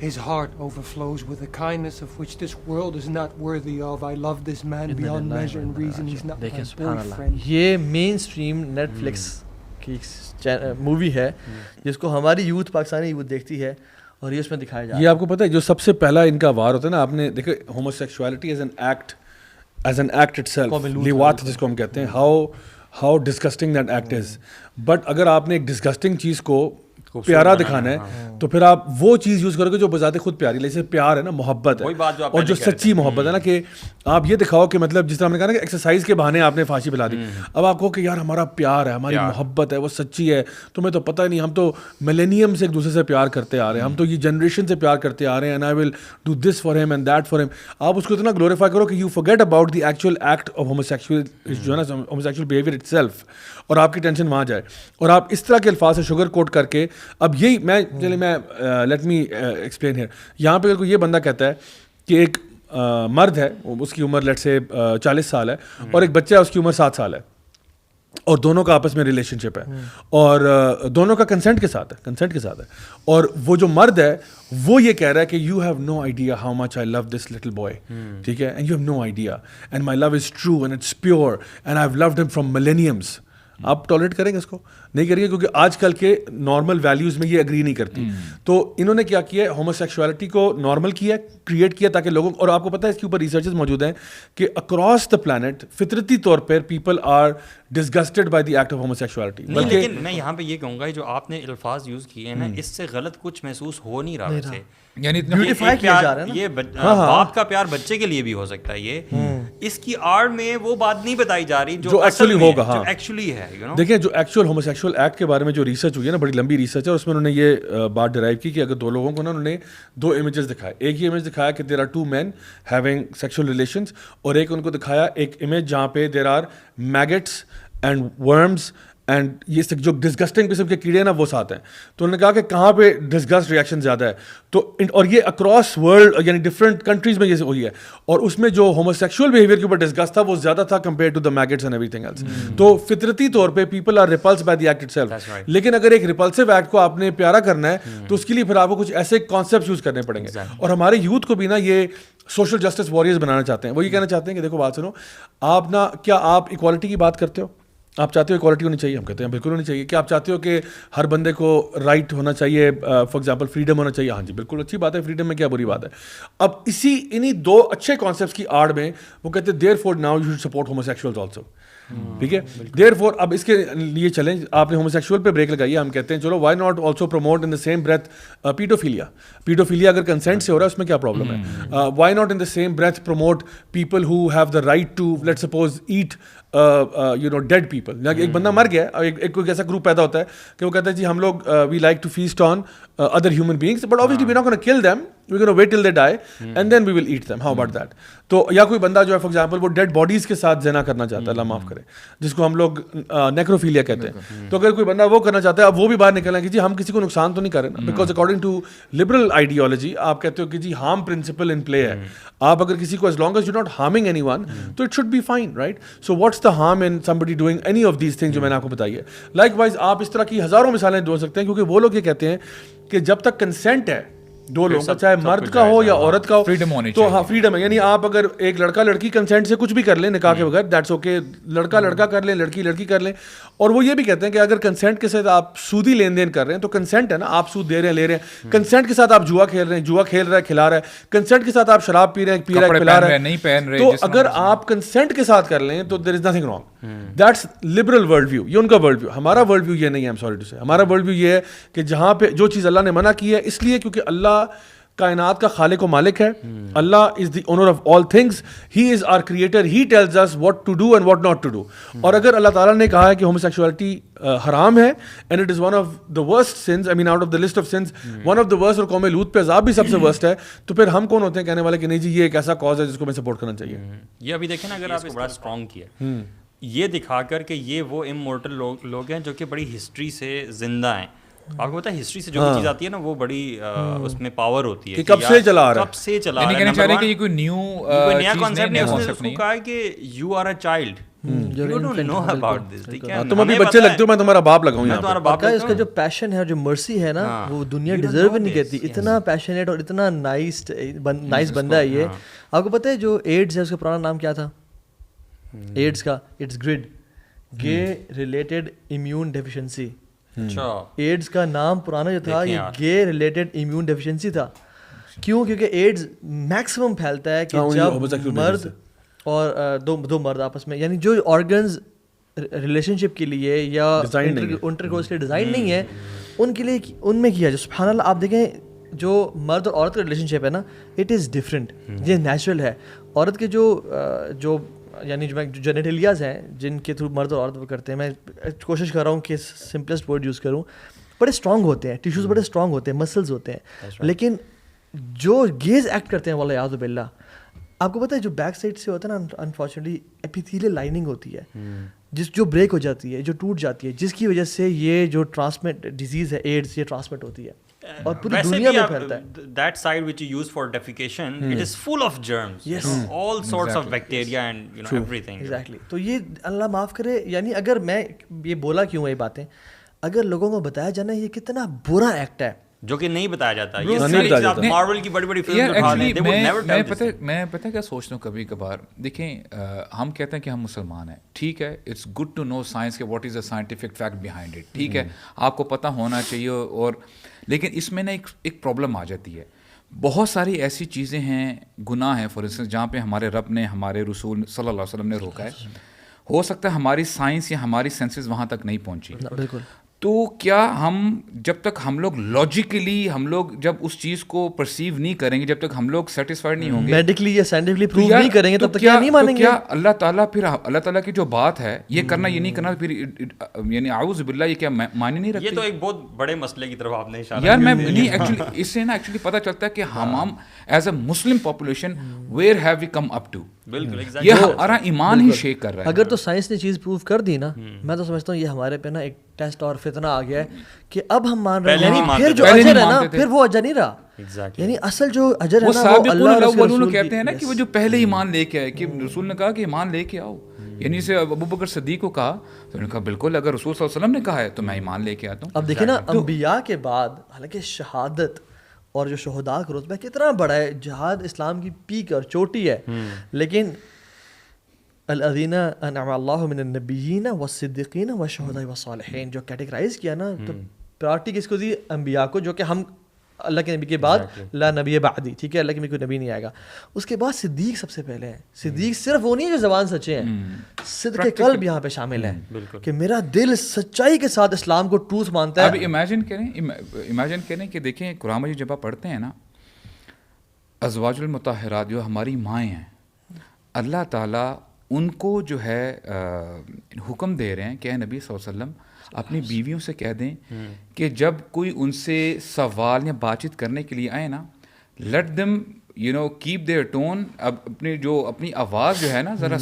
His heart overflows with a kindness of which this world is not worthy of. I love this man beyond measure and reason. He's not my boyfriend. یہ مین stream net flicks کی movie ہے جس کو ہماری youth, Pakistani youth دیکھتی ہے, اور یہ اس میں دکھایا جا رہا ہے. یہ آپ کو پتہ ہے جو سب سے پہلا ان کا وار ہوتا ہے نا, آپ نے دیکھا homosexuality as an act itself, لیوات جس کو ہم کہتے ہیں, how disgusting that act is. But اگر آپ نے ایک ڈسگسٹنگ چیز کو پیارا دکھانا ہے تو پھر آپ وہ چیز یوز کرو گے جو بذات خود پیاری, جیسے پیار ہے نا, محبت ہے, اور جو سچی محبت ہے نا, کہ آپ یہ دکھاؤ کہ مطلب جس طرح ہم نے کہا نا کہ ایکسرسائز کے بہانے آپ نے پھانسی پلا دی. اب آپ کہو کہ یار ہمارا پیار ہے, ہماری محبت ہے, وہ سچی ہے, تمہیں تو پتہ ہی نہیں, ہم تو ملینیم سے ایک دوسرے سے پیار کرتے آ رہے ہیں, ہم تو یہ جنریشن سے پیار کرتے آ رہے ہیں, and I will do this for him and that for him. آپ اس کو اتنا گلوریفائی کرو کہ you forget about the actual act of homosexual جو ہے نا, ہوموسیکشول بہیویئر اٹ سیلف, اور آپ کی ٹینشن وہاں جائے, اور آپ اس طرح کے الفاظ سے شوگر کوٹ کر کے. اب یہی میں لیٹ می ایکسپلین ہیئر. یہاں پہ اگر کوئی یہ بندہ کہتا ہے کہ ایک مرد ہے, اس کی عمر لیٹ سے 40 سال ہے, اور ایک بچہ ہے اس کی عمر 7 سال ہے, اور دونوں کا آپس میں ریلیشن شپ ہے, اور دونوں کا کنسنٹ کے ساتھ ہے, اور وہ جو مرد ہے وہ یہ کہہ رہا ہے کہ you have no idea how much I love this little boy, ٹھیک ہے, and you have no idea, and my love is true and it's pure, and I have loved him from millenniums, آپ tolerate کریں گے اس کو؟ نہیں کریں گے, کیونکہ آج کل کے نارمل ویلیوز میں یہ اگری نہیں کرتی. تو انہوں نے کیا کیا ہے, ہومو سیکشوالٹی کو نارمل کیا, کریٹ کیا تاکہ لوگوں, اور آپ کو پتہ ہے اس کے اوپر ریسرچز موجود ہیں کہ اکراس دا پلانٹ فطرتی طور پر people are disgusted by the act of homosexuality. لیکن میں یہاں پہ یہ کہوں گا, جو آپ نے الفاظ یوز کیے ہیں نا, اس سے غلط کچھ محسوس ہو نہیں رہا ویسے. یعنی یہ باپ کا پیار بچے کے لیے بھی ہو سکتا ہے, یہ اس کی آڑ میں وہ بات نہیں بتائی جا رہی جو ایکچولی ہوگا, جو ایکچولی ہے. دیکھیں جو ایکچوئل ہومو سیکشول ایکٹ کے بارے میں جو ریسرچ ہوئی ہے نا, بڑی لمبی ریسرچ ہے, اس میں انہوں نے یہ بات ڈرائیو کی کہ اگر دو لوگوں کو نا, انہوں نے 2 امیجز دکھائے. ایک یہ امیج دکھایا کہ there are 2 men having sexual relations, اور ایک ان کو دکھایا ایک امیج جہاں پہ there are maggots and worms and یہ جو ڈسگسٹنگ قسم کے کیڑے ہیں نا وہ ساتھ ہیں. تو انہوں نے کہا کہ کہاں پہ ڈسگسٹ ریئیکشن زیادہ ہے, تو اور یہ اکراس ورلڈ یعنی ڈفرینٹ کنٹریز میں یہ ہوئی ہے, اور اس میں جو ہومو سیکشول بیہیویئر کے اوپر ڈسگسٹ تھا وہ زیادہ تھا compare to the maggots and everything else. تو فطرتی طور پہ people are repulse by the act itself. لیکن اگر ایک ریپلسو ایکٹ کو آپ نے پیارا کرنا ہے تو اس کے لیے پھر آپ کو کچھ ایسے کانسیپٹس یوز کرنے پڑیں گے. اور ہمارے یوتھ کو بھی نا یہ سوشل جسٹس واریئرز بنانا چاہتے ہیں. وہ یہ کہنا چاہتے ہیں کہ دیکھو بات سنو, آپ نا کیا آپ ایکوالٹی کی بات کرتے ہو؟ آپ چاہتے ہو ایکوالٹی ہونی چاہیے؟ ہم کہتے ہیں بالکل ہونی چاہیے. کہ آپ چاہتے ہو کہ ہر بندے کو رائٹ ہونا چاہیے, فار ایگزامپل فریڈم ہونا چاہیے؟ ہاں جی بالکل اچھی بات ہے, فریڈم میں کیا بری بات ہے. اب انہی 2 اچھے کانسیپٹس کی آڑ میں وہ کہتے ہیں therefore now you should support homosexuals also. ٹھیک ہے, دیر فور اب اس کے لیے چلیں, آپ نے ہومو سیکشول پہ بریک لگائی ہے, ہم کہتے ہیں چلو why not also promote in the same breath pedophilia. Pedophilia اگر کنسینٹ سے ہو رہا ہے اس میں کیا پرابلم ہے؟ Why not in the same breath promote people who have the right to let suppose eat dead people. ایک بندہ مر گیا, ایک کوئی ایسا گروپ پیدا ہوتا ہے کہ وہ کہتا ہے جی ہم لوگ we like to feast on other human beings, but obviously we're not going to kill them, we're going to wait till they die and then we will eat them. How about that? تو یا کوئی بندہ جو ہے for example وہ dead bodies کے ساتھ زنا کرنا چاہتا ہے, اللہ معاف کرے, جس کو ہم لوگ نیکروفیلیا کہتے ہیں. تو اگر کوئی بندہ وہ کرنا چاہتا ہے, اب وہ بھی باہر نکلنا کہ جی ہم کسی کو نقصان تو نہیں کر رہے نا, because according to liberal ideology آپ کہتے ہو کہ جی ہارم پرنسپل ان پلے ہے. آپ اگر کسی کو as long as you're not harming anyone تو it should be fine, right? So what's the harm in somebody doing any of these things جو میں نے آپ کو بتائی ہے. Likewise آپ اس طرح کی ہزاروں مثالیں دو سکتے ہیں, کیونکہ وہ لوگ یہ کہتے ہیں کہ جب تک کنسینٹ ہے 2 لوگوں کا, چاہے مرد کا ہو یا عورت کا ہو, فریڈم ہونی تو ہاں فریڈم ہے. یعنی آپ اگر ایک لڑکا لڑکی کنسینٹ سے کچھ بھی کر لیں نکاح کے بغیر, دیٹس اوکے. لڑکا لڑکا کر لیں, لڑکی لڑکی کر لیں. اور وہ یہ بھی کہتے ہیں کہ اگر کنسینٹ کے ساتھ آپ سودی لین دین کر رہے ہیں تو کنسینٹ ہے نا, آپ سود دے رہے ہیں لے رہے ہیں. کنسینٹ کے ساتھ آپ جوا کھیل رہے ہیں, جوا کھیل رہا ہے کھلا رہا ہے. کنسینٹ کے ساتھ آپ شراب پی رہے ہیں, پی رہا ہے پلا رہا ہے, نہیں پہن رہے. تو اگر آپ کنسینٹ کے ساتھ کر لیں تو there is nothing wrong. That's liberal world view, یہ ان کا ورلڈ ویو. ہمارا ورلڈ ویو یہ نہیں ہے, آئی ایم سوری ٹو سے. ہمارا ورلڈ ویو یہ ہے کہ جہاں پہ جو چیز اللہ نے منع کی ہے, اس لیے کیونکہ اللہ کائنات کا خالق و مالک ہے. Allah is the owner of all things, he is our creator, he tells us what to do and what not to do. اور اگر اللہ تعالیٰ نے کہا ہے کہ ہومو سیکشوالٹی حرام ہے and it is one of the worst sins, I mean out of the list of sins one of the worst, اور قوم لوط پہ عذاب بھی سب سے ورسٹ ہے, تو پھر ہم کون ہوتے ہیں کہنے والے کہ نہیں جی یہ ایک ایسا کاز ہے جس کو میں سپورٹ کرنا چاہیے. یہ ابھی دیکھیں نا, اگر آپ اس کو بڑا اسٹرانگ کیا یہ دکھا کر کہ یہ وہ امورٹل لوگ ہیں جو کہ بڑی ہسٹری سے زندہ ہیں. آپ کو پتا ہے ہسٹری سے جو بھی چیز آتی ہے نا وہ بڑی اس میں پاور ہوتی ہے کہ کب سے چلا آ رہا ہے, کب سے چلا رہا ہے. کہنا چاہ رہے ہیں کہ یہ کوئی نیا کانسیپٹ نہیں, اس نے کہا کہ you are a child, you don't know about this. ٹھیک ہے, تم ابھی بچے لگتے ہو, میں تمہارا باپ لگاؤں یہاں تمہارا باپ. اس کا جو پیشن ہے, جو مرسی ہے نا, وہ دنیا ڈیزرو نہیں کرتی. اتنا پیشنیٹ اور اتنا نائس بندہ ہے یہ. آپ کو پتہ ہے جو ایڈز ہے اس کا پرانا نام کیا تھا ایڈز کا؟ اٹس گرڈ, گے ریلیٹڈ امیون ڈیفیشنسی. ایڈز کا نام پرانا جو تھا یہ گے ریلیٹڈ امیون ڈیفیشنسی تھا. کیوں؟ کیونکہ ایڈز میکسیمم پھیلتا ہے کہ جب مرد اور دو مرد آپس میں, یعنی جو آرگنز ریلیشن شپ کے لیے یا انٹرکورس کے لیے ڈیزائن نہیں ہے ان کے لیے, ان میں کیا جو سبحان اللہ. آپ دیکھیں جو مرد اور عورت کا ریلیشن شپ ہے نا, اٹ از ڈفرینٹ, یہ نیچرل ہے. عورت کے جو یعنی جو جینیٹیلیاز ہیں جن کے تھرو مرد اور عورت وہ کرتے ہیں, میں کوشش کر رہا ہوں کہ سمپلسٹ ورڈ یوز کروں, بڑے اسٹرانگ ہوتے ہیں, ٹیشوز بڑے اسٹرانگ ہوتے ہیں, مسلز ہوتے ہیں. لیکن جو گیز ایکٹ کرتے ہیں واللہ یعوذ باللہ, آپ کو پتہ ہے جو بیک سائڈ سے ہوتا ہے نا انفارچونیٹلی ایپیتھیلیل لائننگ ہوتی ہے جو بریک ہو جاتی ہے, جو ٹوٹ جاتی ہے, جس کی وجہ سے یہ جو ٹرانسمٹ ڈیزیز ہے ایڈز یہ ٹرانسمٹ ہوتی ہے اور پوری دنیا میں پھیلتا ہے. That side which you use for defecation, it is full of germs, yes, all sorts of bacteria and everything. Exactly. تو یہ اللہ معاف کرے, یعنی اگر میں یہ بولا کیوں یہ باتیں, اگر لوگوں کو بتایا جانا یہ کتنا برا ایکٹ ہے, جو کہ نہیں بتایا جاتا. یہ مارول کی بڑی بڑی فلمز اٹھا لیں, they would never tell this. میں پتہ کیا سوچتا ہوں کبھی کبھار, دیکھیں ہم کہتے ہیں کہ ہم مسلمان ہیں, ٹھیک ہے, it's good to know science کہ what is the scientific fact behind it, ٹھیک ہے, آپ کو پتہ ہونا چاہیے, اور لیکن اس میں نا ایک پرابلم آ جاتی ہے. بہت ساری ایسی چیزیں ہیں, گناہ ہیں فار انسٹنس, جہاں پہ ہمارے رب نے, ہمارے رسول صلی اللہ علیہ وسلم نے روکا ہے. ہو سکتا ہے ہماری سائنس یا ہماری سینسز وہاں تک نہیں پہنچی. بالکل. تو کیا ہم جب تک ہم لوگ لاجیکلی ہم لوگ جب اس چیز کو پرسیو نہیں کریں گے, جب تک ہم لوگ سیٹسفائڈ نہیں ہوں گے, میڈیکلی یا سائنٹیفکلی پروو نہیں کریں گے, تب تک کیا نہیں مانیں گے. کیا اللہ تعالیٰ پھر اللہ تعالیٰ کی جو بات ہے یہ کرنا یہ نہیں کرنا, پھر یعنی اعوذ باللہ یہ کیا معنی نہیں رکھتی. یہ تو ایک بہت بڑے مسئلے کی طرف آپ نے اشارہ یار. میں نہیں ایکچولی اس سے نا ایکچولی پتہ چلتا ہے کہ ہم as a Muslim population where have we come up to. بالکل یہ ہمارا ایمان ہی شیک کر رہا ہے. اگر تو سائنس نے چیز پروو کر دی نا, میں تو سمجھتا ہوں یہ ہمارے پہ نا ایک ٹیسٹ اور فتنہ آ گیا ہے کہ اب ہم مان رہے ہیں, یعنی پھر جو اجر ہے نا پھر وہ اجر نہیں رہا. یعنی اصل جو اجر ہے نا وہ اللہ اور اس کے رسول کہتے ہیں نا کہ وہ جو پہلے ایمان لے کے آئے, کہ رسول نے کہا کہ ایمان لے کے آؤ, یعنی اسے ابو بکر صدیق کو کہا تو انہوں نے کہا بالکل, اگر رسول صلی اللہ علیہ وسلم نے کہا ہے تو میں ایمان لے کے آتا ہوں. اب دیکھیں نا انبیاء کے بعد حالانکہ شہادت اور جو شہداء کا رتبہ کتنا بڑا ہے, جہاد اسلام کی پیک اور چوٹی ہے, لیکن الذین انعم اللہ من النبیین والصدیقین والشہداء والصالحین جو کیٹیگرائز کیا نا, تو پرائورٹی کس کو دی؟ انبیاء کو, جو کہ ہم اللہ کے نبی کے بعد لا نبی بعدی, ٹھیک ہے, اللہ کے نبی کوئی نبی نہیں آئے گا. اس کے بعد صدیق سب سے پہلے ہیں. صدیق صرف وہ نہیں ہے جو زبان سچے ہیں, صدق قلب یہاں پہ شامل ہے, کہ میرا دل سچائی کے ساتھ اسلام کو ٹروتھ مانتا ہے. اب امیجن کریں کہ دیکھیں قرآن مجید جب آپ پڑھتے ہیں نا, ازواج المطہرات جو ہماری مائیں ہیں, اللہ تعالیٰ ان کو جو ہے حکم دے رہے ہیں کہ اے نبی صلی اللہ علیہ وسلم اپنی بیویوں سے کہہ دیں کہ جب کوئی ان سے سوال یا بات چیت کرنے کے لیے آئے نا, let them keep their tone, اب اپنی آواز جو ہے نا ذرا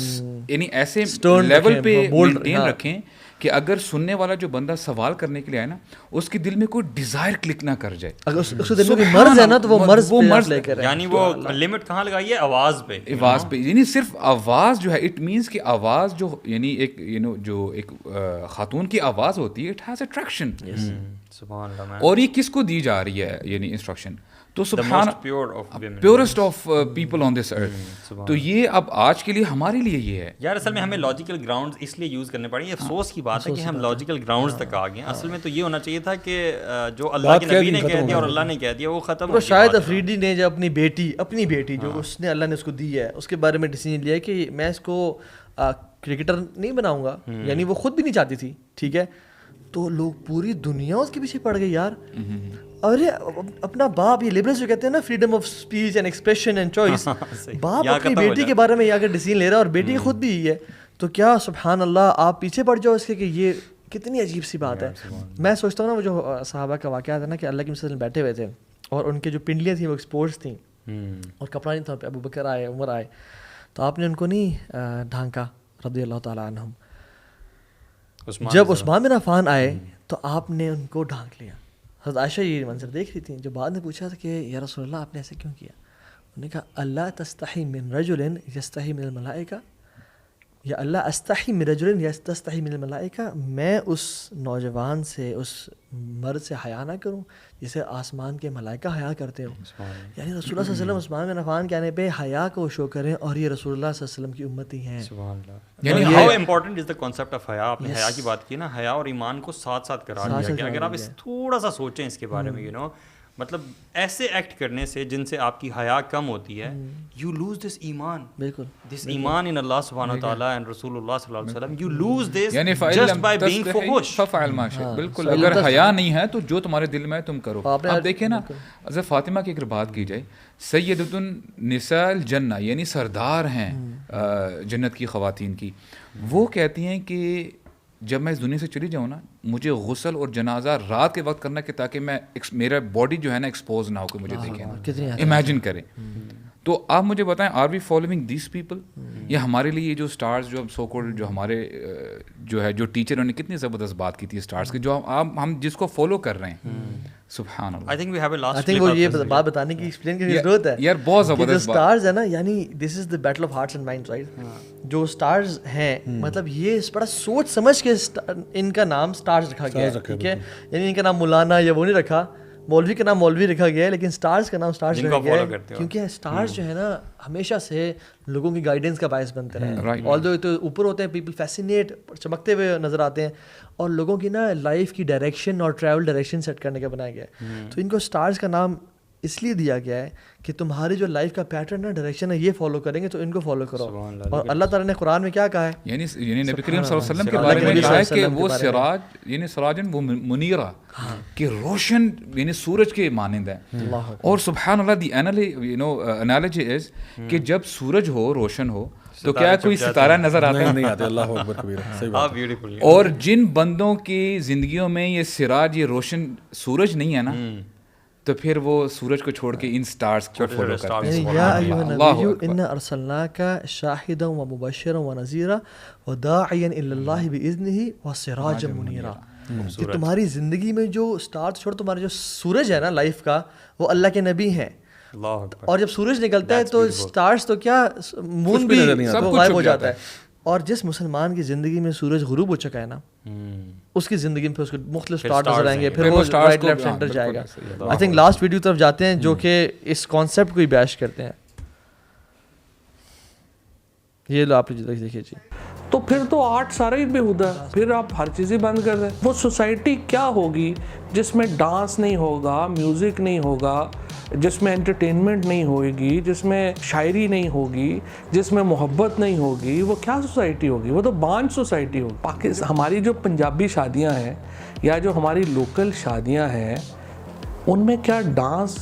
یعنی ایسے لیول پہ مینٹین رکھیں کہ اگر سننے والا جو بندہ سوال کرنے کے لیے آئے نا, اس کے دل میں کوئی ڈیزائر کلک نہ کر جائے. اگر اس کے دل میں کوئی مرض ہے نا تو وہ مرض لے کر, یعنی وہ لمٹ کہاں لگائی ہے؟ آواز پہ. یعنی صرف آواز جو ہے, اٹ مینس کہ آواز جو یعنی ایک جو ایک خاتون کی آواز ہوتی ہے, اٹ ہیز اٹریکشن. اور یہ کس کو دی جا رہی ہے یعنی انسٹرکشن؟ تو سبحان پیورسٹ آف پیپل آن دس ارتھ. تو یہ اب آج کے لیے ہمارے لیے یہ ہے یار. اصل میں ہمیں لاجیکل گراؤنڈز اس لیے یوز کرنے پڑیں, یہ افسوس کی بات ہے کہ ہم لاجیکل گراؤنڈز تک آ گئے. اصل میں تو یہ ہونا چاہیے تھا کہ جو اللہ کے نبی نے کہہ دیا اور اللہ نے کہہ دیا وہ ختم. تو شاید افریدی نے جو اپنی بیٹی جو اس نے اللہ نے اس کو دی ہے, اس کے بارے میں ڈیسیژن لیا کہ میں اس کو کرکٹر نہیں بناؤں گا, یعنی وہ خود بھی نہیں چاہتی تھی, ٹھیک ہے, تو لوگ پوری دنیا اس کے پیچھے پڑ گئی یار. ارے اپنا باپ, یہ لبرلز جو کہتے ہیں نا freedom of speech and expression and choice, باپ اپنی بیٹی کے بارے میں اگر ڈیسیژن لے رہا ہے اور بیٹی خود بھی ہی ہے, تو کیا سبحان اللہ آپ پیچھے پڑ جاؤ اس کے کہ یہ کتنی عجیب سی بات ہے. میں سوچتا ہوں نا وہ جو صحابہ کا واقعہ تھا نا کہ اللہ کے وسلم بیٹھے ہوئے تھے اور ان کے جو پنڈلیاں تھیں وہ ایکسپوز تھیں اور کپڑا نہیں تھا, ابو بکر آئے, عمر آئے, تو آپ نے ان کو نہیں ڈھانکا رضی اللہ تعالیٰ عنہم. جب عثمان بن عفان آئے تو آپ نے ان کو ڈھانک لیا. حضرت عائشہ یہ منظر دیکھ رہی تھیں, جو بعد نے پوچھا تھا کہ یا رسول اللہ آپ نے ایسے کیوں کیا؟ انہوں نے کہا اللہ تستحی من رجل یستحی من الملائکہ, یا اللہ استحی من رجل یستحی من الملائکہ, میں اس نوجوان سے, اس مرد سے حیا نہ کروں جسے آسمان کے ملائکہ حیا کرتے ہوں. یعنی رسول اللہ صلی اللہ علیہ وسلم عثمان بن عفان کے آنے پہ حیا کو شو کریں, اور یہ رسول اللہ صلی اللہ علیہ وسلم کی امتی ہیں. یعنی how important is the concept of حیا. آپ نے حیا کی بات کی نا, حیا اور ایمان کو ساتھ ساتھ قرار دیا گیا. اگر آپ اس تھوڑا سا سوچیں اس کے بارے میں, مطلب ایسے ایکٹ کرنے سے جن سے آپ کی حیا کم ہوتی ہے, یو لوز دس ایمان. بالکل, دس ایمان ان اللہ سبحانہ وتعالی اینڈ رسول اللہ صلی اللہ علیہ وسلم, you lose this just by being فحش. ففعل ما شئت. بالکل, اگر حیا نہیں ہے تو جو تمہارے دل میں ہے تم کرو. آپ دیکھیں نا, حضرت فاطمہ کی اگر بات کی جائے, سیدۃ النساء الجنہ, یعنی سردار ہیں جنت کی خواتین کی, وہ کہتی ہیں کہ جب میں اس دنیا سے چلی جاؤں نا, مجھے غسل اور جنازہ رات کے وقت کرنا کہ تاکہ میں میرا باڈی جو ہے نا ایکسپوز نہ ہو, کہ مجھے دیکھیں, امیجن کریں. تو آپ مجھے بتائیں, are we following these people, یا ہمارے لیے یہ جو اسٹارز جو سو کالڈ جو ہمارے جو ہے جو ٹیچروں نے کتنی زبردست بات کی تھی اسٹارز کی, جو ہم جس کو فالو کر رہے ہیں, سبحان اللہ. I think we have a last I think وہ یہ بات بتانے کی ایکسپلین کرنے کی ضرورت ہے یار, بہت زبردست بات. اسٹارز ہے نا, یعنی this is the battle of hearts and minds, right. جو اسٹارز ہیں, مطلب یہ بڑا سوچ سمجھ کے ان کا نام اسٹارز رکھا گیا ہے, ٹھیک ہے. یعنی ان کا نام مولانا یا وہ نہیں رکھا, مولوی کا نام مولوی رکھا گیا ہے لیکن سٹارز کا نام سٹارز رکھا گیا ہے کیونکہ سٹارز جو ہے نا ہمیشہ سے لوگوں کی گائیڈنس کا باعث بنتے رہے. آلدو تو اوپر ہوتے ہیں, پیپل فیسینیٹ, چمکتے ہوئے نظر آتے ہیں, اور لوگوں کی نا لائف کی ڈائریکشن اور ٹریول ڈائریکشن سیٹ کرنے کا بنایا گیا ہے. تو ان کو سٹارز کا نام اس لیے دیا گیا ہے کہ تمہاری جو لائف کا پیٹرن ہے, ڈائریکشن ہے, یہ فالو کریں گے تو ان کو فالو کرو. اور اللہ تعالیٰ نے قرآن میں کیا کہا ہے, یعنی نبی کریم صلی اللہ علیہ وسلم کے بارے میں کہا ہے کہ وہ سراج, یعنی سراجن وہ منیرہ, کہ روشن یعنی سورج کے مانند ہے. اور سبحان اللہ دی انالوجی از کہ جب سورج ہو, روشن ہو, تو کیا کوئی ستارہ نظر آتا ہے؟ نہیں آتے. اللہ اکبر کبیرہ. اور جن بندوں کی زندگیوں میں یہ سراج, یہ روشن سورج نہیں ہے نا, تو پھر وہ سورج کو چھوڑ کے ان سٹارز کو فالو کرتے ہیں. یا ایھا النبی انا ارسلناک شاہدا ومبشرا ونذیرا وداعیا الی اللہ باذنہ وسراجا منیرا. کہ تمہاری زندگی میں جو سٹارز چھوڑ, تمہارا جو سورج ہے نا لائف کا, وہ اللہ کے نبی ہیں. اور جب سورج نکلتا ہے تو سٹارز تو کیا, مون بھی غائب ہو جاتا ہے. اور جس مسلمان کی زندگی میں سورج غروب ہو چکا ہے نا, اس کی زندگی میں پھر اس کو مختلف سٹار نظر آئیں گے, پھر وہ رائٹ لیفٹ سینٹر جائے گا. آئی تھنک لاسٹ ویڈیو طرف جاتے ہیں جو کہ اس کانسیپٹ کو ہی بیش کرتے ہیں. یہ لو آپ دیکھیے جی. تو پھر تو آرٹ سارا ہی بےہودہ ہے, پھر آپ ہر چیز ہی بند کر دیں. وہ سوسائٹی کیا ہوگی جس میں ڈانس نہیں ہوگا, میوزک نہیں ہوگا, جس میں انٹرٹینمنٹ نہیں ہوئے گی, جس میں شاعری نہیں ہوگی, جس میں محبت نہیں ہوگی, وہ کیا سوسائٹی ہوگی؟ وہ تو بانجھ سوسائٹی ہوگی. پاکستان, ہماری جو پنجابی شادیاں ہیں یا جو ہماری لوکل شادیاں ہیں, ان میں کیا ڈانس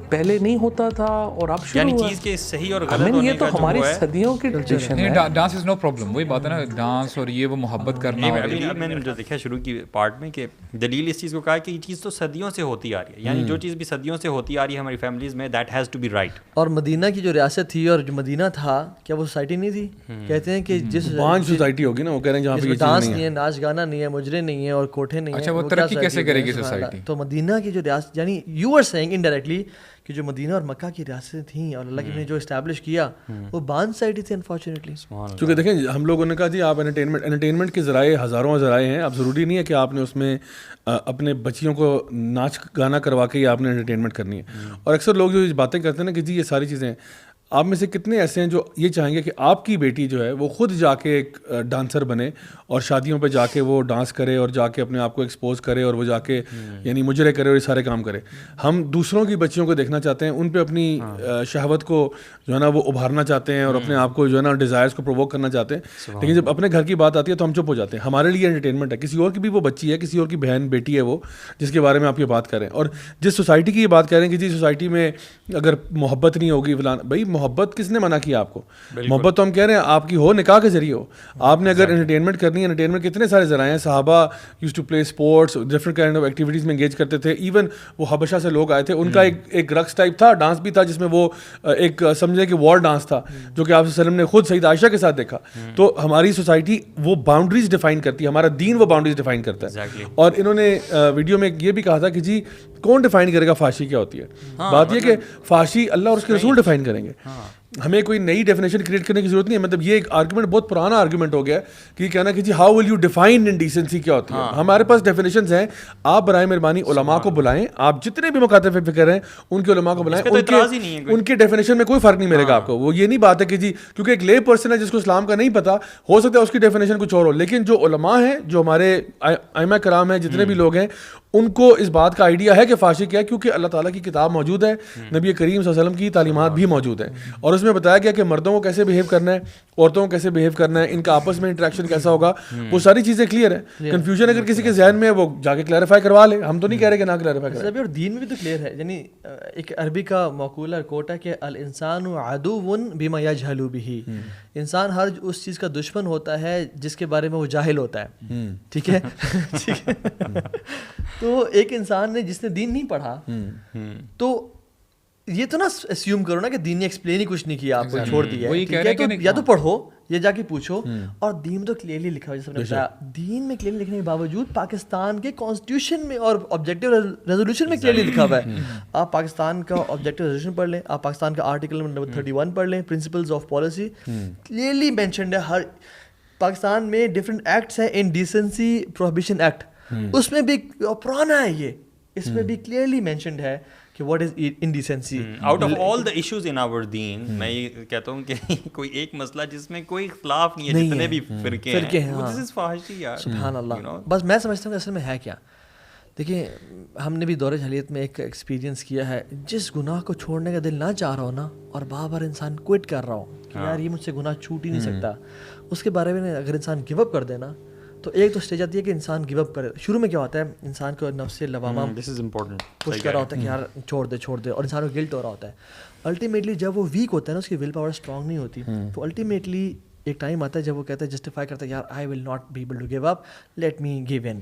پہلے نہیں ہوتا تھا اور اب شروع یعنی ہوا؟ چیز کے صحیح اور غلط ہونے یہ تو کا ہماری جو ہے صدیوں کی ٹریڈیشن ہے. ڈانس از نو پرابلم, وہی بات ہے نا, ڈانس اور یہ وہ محبت کرنا. میں نے جو دیکھا شروع کی پارٹ میں کہ دلیل اس چیز کو کہا کہ یہ چیز تو صدیوں سے ہوتی آ رہی ہے, یعنی جو چیز بھی صدیوں سے ہوتی آ رہی ہے ہماری فیملیز میں, that has to be right. اور مدینہ کی جو ریاست تھی اور جو مدینہ تھا, کیا وہ سوسائٹی نہیں تھی؟ کہتے ہیں کہ جس پانچ سوسائٹی ہوگی نا, وہ کہہ رہے ہیں جہاں پہ ڈانس نہیں ہے, ناچ گانا نہیں ہے, مجرے نہیں ہے اور کوٹھے نہیں ہیں. اچھا, وہ ترقی کیسے کرے گی سوسائٹی؟ تو مدینہ کی جو ریاست, یعنی یو آر سیئنگ انڈائریکٹلی کہ جو مدینہ اور مکہ کی ریاستیں تھیں اور اللہ نے جو اسٹیبلش کیا, وہ بانجھ سوسائٹی تھی انفارچونیٹلی. چونکہ دیکھیں ہم لوگوں نے کہا جی آپ انٹرٹینمنٹ کے ذرائع ہزاروں ذرائع ہیں. اب ضروری نہیں ہے کہ آپ نے اس میں اپنے بچیوں کو ناچ گانا کروا کے آپ نے انٹرٹینمنٹ کرنی ہے. اور اکثر لوگ جو باتیں کرتے ہیں نا کہ جی یہ ساری چیزیں, آپ میں سے کتنے ایسے ہیں جو یہ چاہیں گے کہ آپ کی بیٹی جو ہے وہ خود جا کے ایک ڈانسر بنے اور شادیوں پہ جا کے وہ ڈانس کرے اور جا کے اپنے آپ کو ایکسپوز کرے اور وہ جا کے یعنی مجرے کرے اور یہ سارے کام کرے؟ ہم دوسروں کی بچیوں کو دیکھنا چاہتے ہیں, ان پہ اپنی شہوت کو جو ہے نا وہ ابھارنا چاہتے ہیں اور اپنے آپ کو جو ہے نا ڈیزائرس کو پرووک کرنا چاہتے ہیں. لیکن جب اپنے گھر کی بات آتی ہے تو ہم چپ ہو جاتے ہیں. ہمارے لیے انٹرٹینمنٹ ہے, کسی اور کی بھی وہ بچی ہے, کسی اور کی بہن بیٹی ہے وہ جس کے بارے میں آپ یہ بات کر رہے ہیں. اور جس سوسائٹی کی یہ بات کر رہے ہیں کہ جی سوسائٹی میں اگر محبت نہیں ہوگی فلاں, بھائی محبت کس نے منع کیا آپ کو؟ محبت تو ہم کہہ رہے ہیں آپ کی ہو نکاح کے ذریعے ہو. آپ نے اگر انٹرٹینمنٹ کرنی ہے, انٹرٹینمنٹ کتنے سارے ذرائع ہیں. صحابہ used to play sports, different kind of activities میں انگیج کرتے تھے. ایون وہ حبشہ سے لوگ آئے تھے, ان کا ایک رقص ٹائپ تھا, ڈانس بھی تھا, جس میں وہ ایک سمجھے کہ وار ڈانس تھا, جو کہ آپ صلی اللہ علیہ وسلم نے خود سید عائشہ کے ساتھ دیکھا. تو ہماری سوسائٹی وہ باؤنڈریز ڈیفائن کرتی ہے, ہمارا دین وہ باؤنڈریز ڈیفائن کرتا ہے. اور انہوں نے ویڈیو میں یہ بھی کہا تھا کہ جی کون ڈیفائن کرے گا فحاشی کیا ہوتی ہے؟ بات یہ کہ فحاشی اللہ اور اس کے رسول ڈیفائن کریں گے. ہمیں کوئی نئی ڈیفینیشن کریٹ کرنے کی ضرورت نہیں ہے. مطلب یہ ایک آرگومنٹ بہت پرانا آرگومنٹ ہو گیا ہے کہ یہ کہنا کہ جی ہاؤ ول یو ڈیفائن انڈیسنسی کیا ہوتی ہے. ہمارے پاس ڈیفینیشنز ہیں. آپ برائے مہربانی علماء کو بلائیں, آپ جتنے بھی مکاتب فکر ہیں ان کے علماء کو بلائیں, ان کے ڈیفینیشن میں کوئی فرق نہیں ملے گا آپ کو. وہ یہ نہیں بات ہے کہ جی کیونکہ ایک لے پرسن ہے جس کو اسلام کا نہیں پتا, ہو سکتا ہے اس کی ڈیفینیشن کچھ اور ہو, لیکن جو علماء ہیں, جو ہمارے ائمہ کرام ہیں, جتنے بھی لوگ ہیں, ان کو اس بات کا آئیڈیا ہے کہ فحاشی کیا ہے, کیونکہ اللہ تعالیٰ کی کتاب موجود ہے, نبی کریم صلی اللہ علیہ وسلم کی تعلیمات بھی موجود ہیں, اور اس میں بتایا گیا کہ مردوں کو کیسے بہیو کرنا ہے, عورتوں کو کیسے بہیو کرنا ہے, ان کا آپس میں انٹریکشن کیسا ہوگا, وہ ساری چیزیں کلیئر ہے. کنفیوژن اگر کسی کے ذہن میں وہ جا کے کلیریفائی کروا لے, ہم تو نہیں کہہ رہے کہ نہ کلیریفائی کرے. اور دین میں بھی تو کلیئر ہے. یعنی ایک عربی کا مقولہ کوٹ ہے کہ الانسان عدو بما یجہل بہ, انسان ہر اس چیز کا دشمن ہوتا ہے جس کے بارے میں وہ جاہل ہوتا ہے. ٹھیک ہے, تو ایک انسان نے جس نے دین نہیں پڑھا, تو یہ تو نہ اسیوم کرو نا کہ دین نے ایکسپلین ہی کچھ نہیں کیا, آپ کو چھوڑ دیا ہے. یا تو پڑھو یا جا کے پوچھو. اور دین میں تو کلیئرلی لکھا ہوا, جیسے نے بتایا, دین میں کلیئرلی لکھنے کے باوجود پاکستان کے کانسٹیٹیوشن میں اور آبجیکٹیو ریزولوشن میں کلیئرلی لکھا ہوا ہے. آپ پاکستان کا آبجیکٹیو ریزولوشن پڑھ لیں, آپ پاکستان کا آرٹیکل نمبر 31 پڑھ لیں, principles of policy, clearly mentioned ہے. ہر پاکستان میں ڈفرینٹ ایکٹس ہیں, انڈیسنسی پروہیبیشن ایکٹ, اس میں بھی پرانا ہے یہ, اس میں بھی کلیئرلی مینشنڈ ہے کہ what is indecency. Out of all the issues in our دین, میں یہ کہتا ہوں کہ کوئی ایک مسئلہ جس میں کوئی اختلاف نہیں ہے, جتنے بھی فرقے ہیں, دس از فحاشی یار. سبحان اللہ. بس میں سمجھتا ہوں کہ اصل میں ہے کیا, دیکھیں ہم نے بھی دور جاہلیت میں ایک ایکسپیرینس کیا ہے, جس گناہ کو چھوڑنے کا دل نہ چاہ رہا ہو نا, اور بار بار انسان کوئٹ کر رہا ہو کہ یار یہ مجھ سے گناہ چھوٹ ہی نہیں سکتا, اس کے بارے میں اگر انسان گیو اپ کر دے نا, تو ایک تو اسٹیج آتی ہے کہ انسان گیو اپ کرے. شروع میں کیا ہوتا ہے, انسان کو نفس لوامہ پش کر رہا ہوتا ہے کہ یار چھوڑ دے, اور انسان کو گلٹ ہو رہا ہوتا ہے. الٹیمیٹلی جب وہ ویک ہوتا ہے نا, اس کی ول پاور اسٹرانگ نہیں ہوتی, تو الٹیمیٹلی ایک ٹائم آتا ہے جب وہ کہتا ہے, جسٹیفائی کرتا ہے یار I will not be able to give up, let me give in,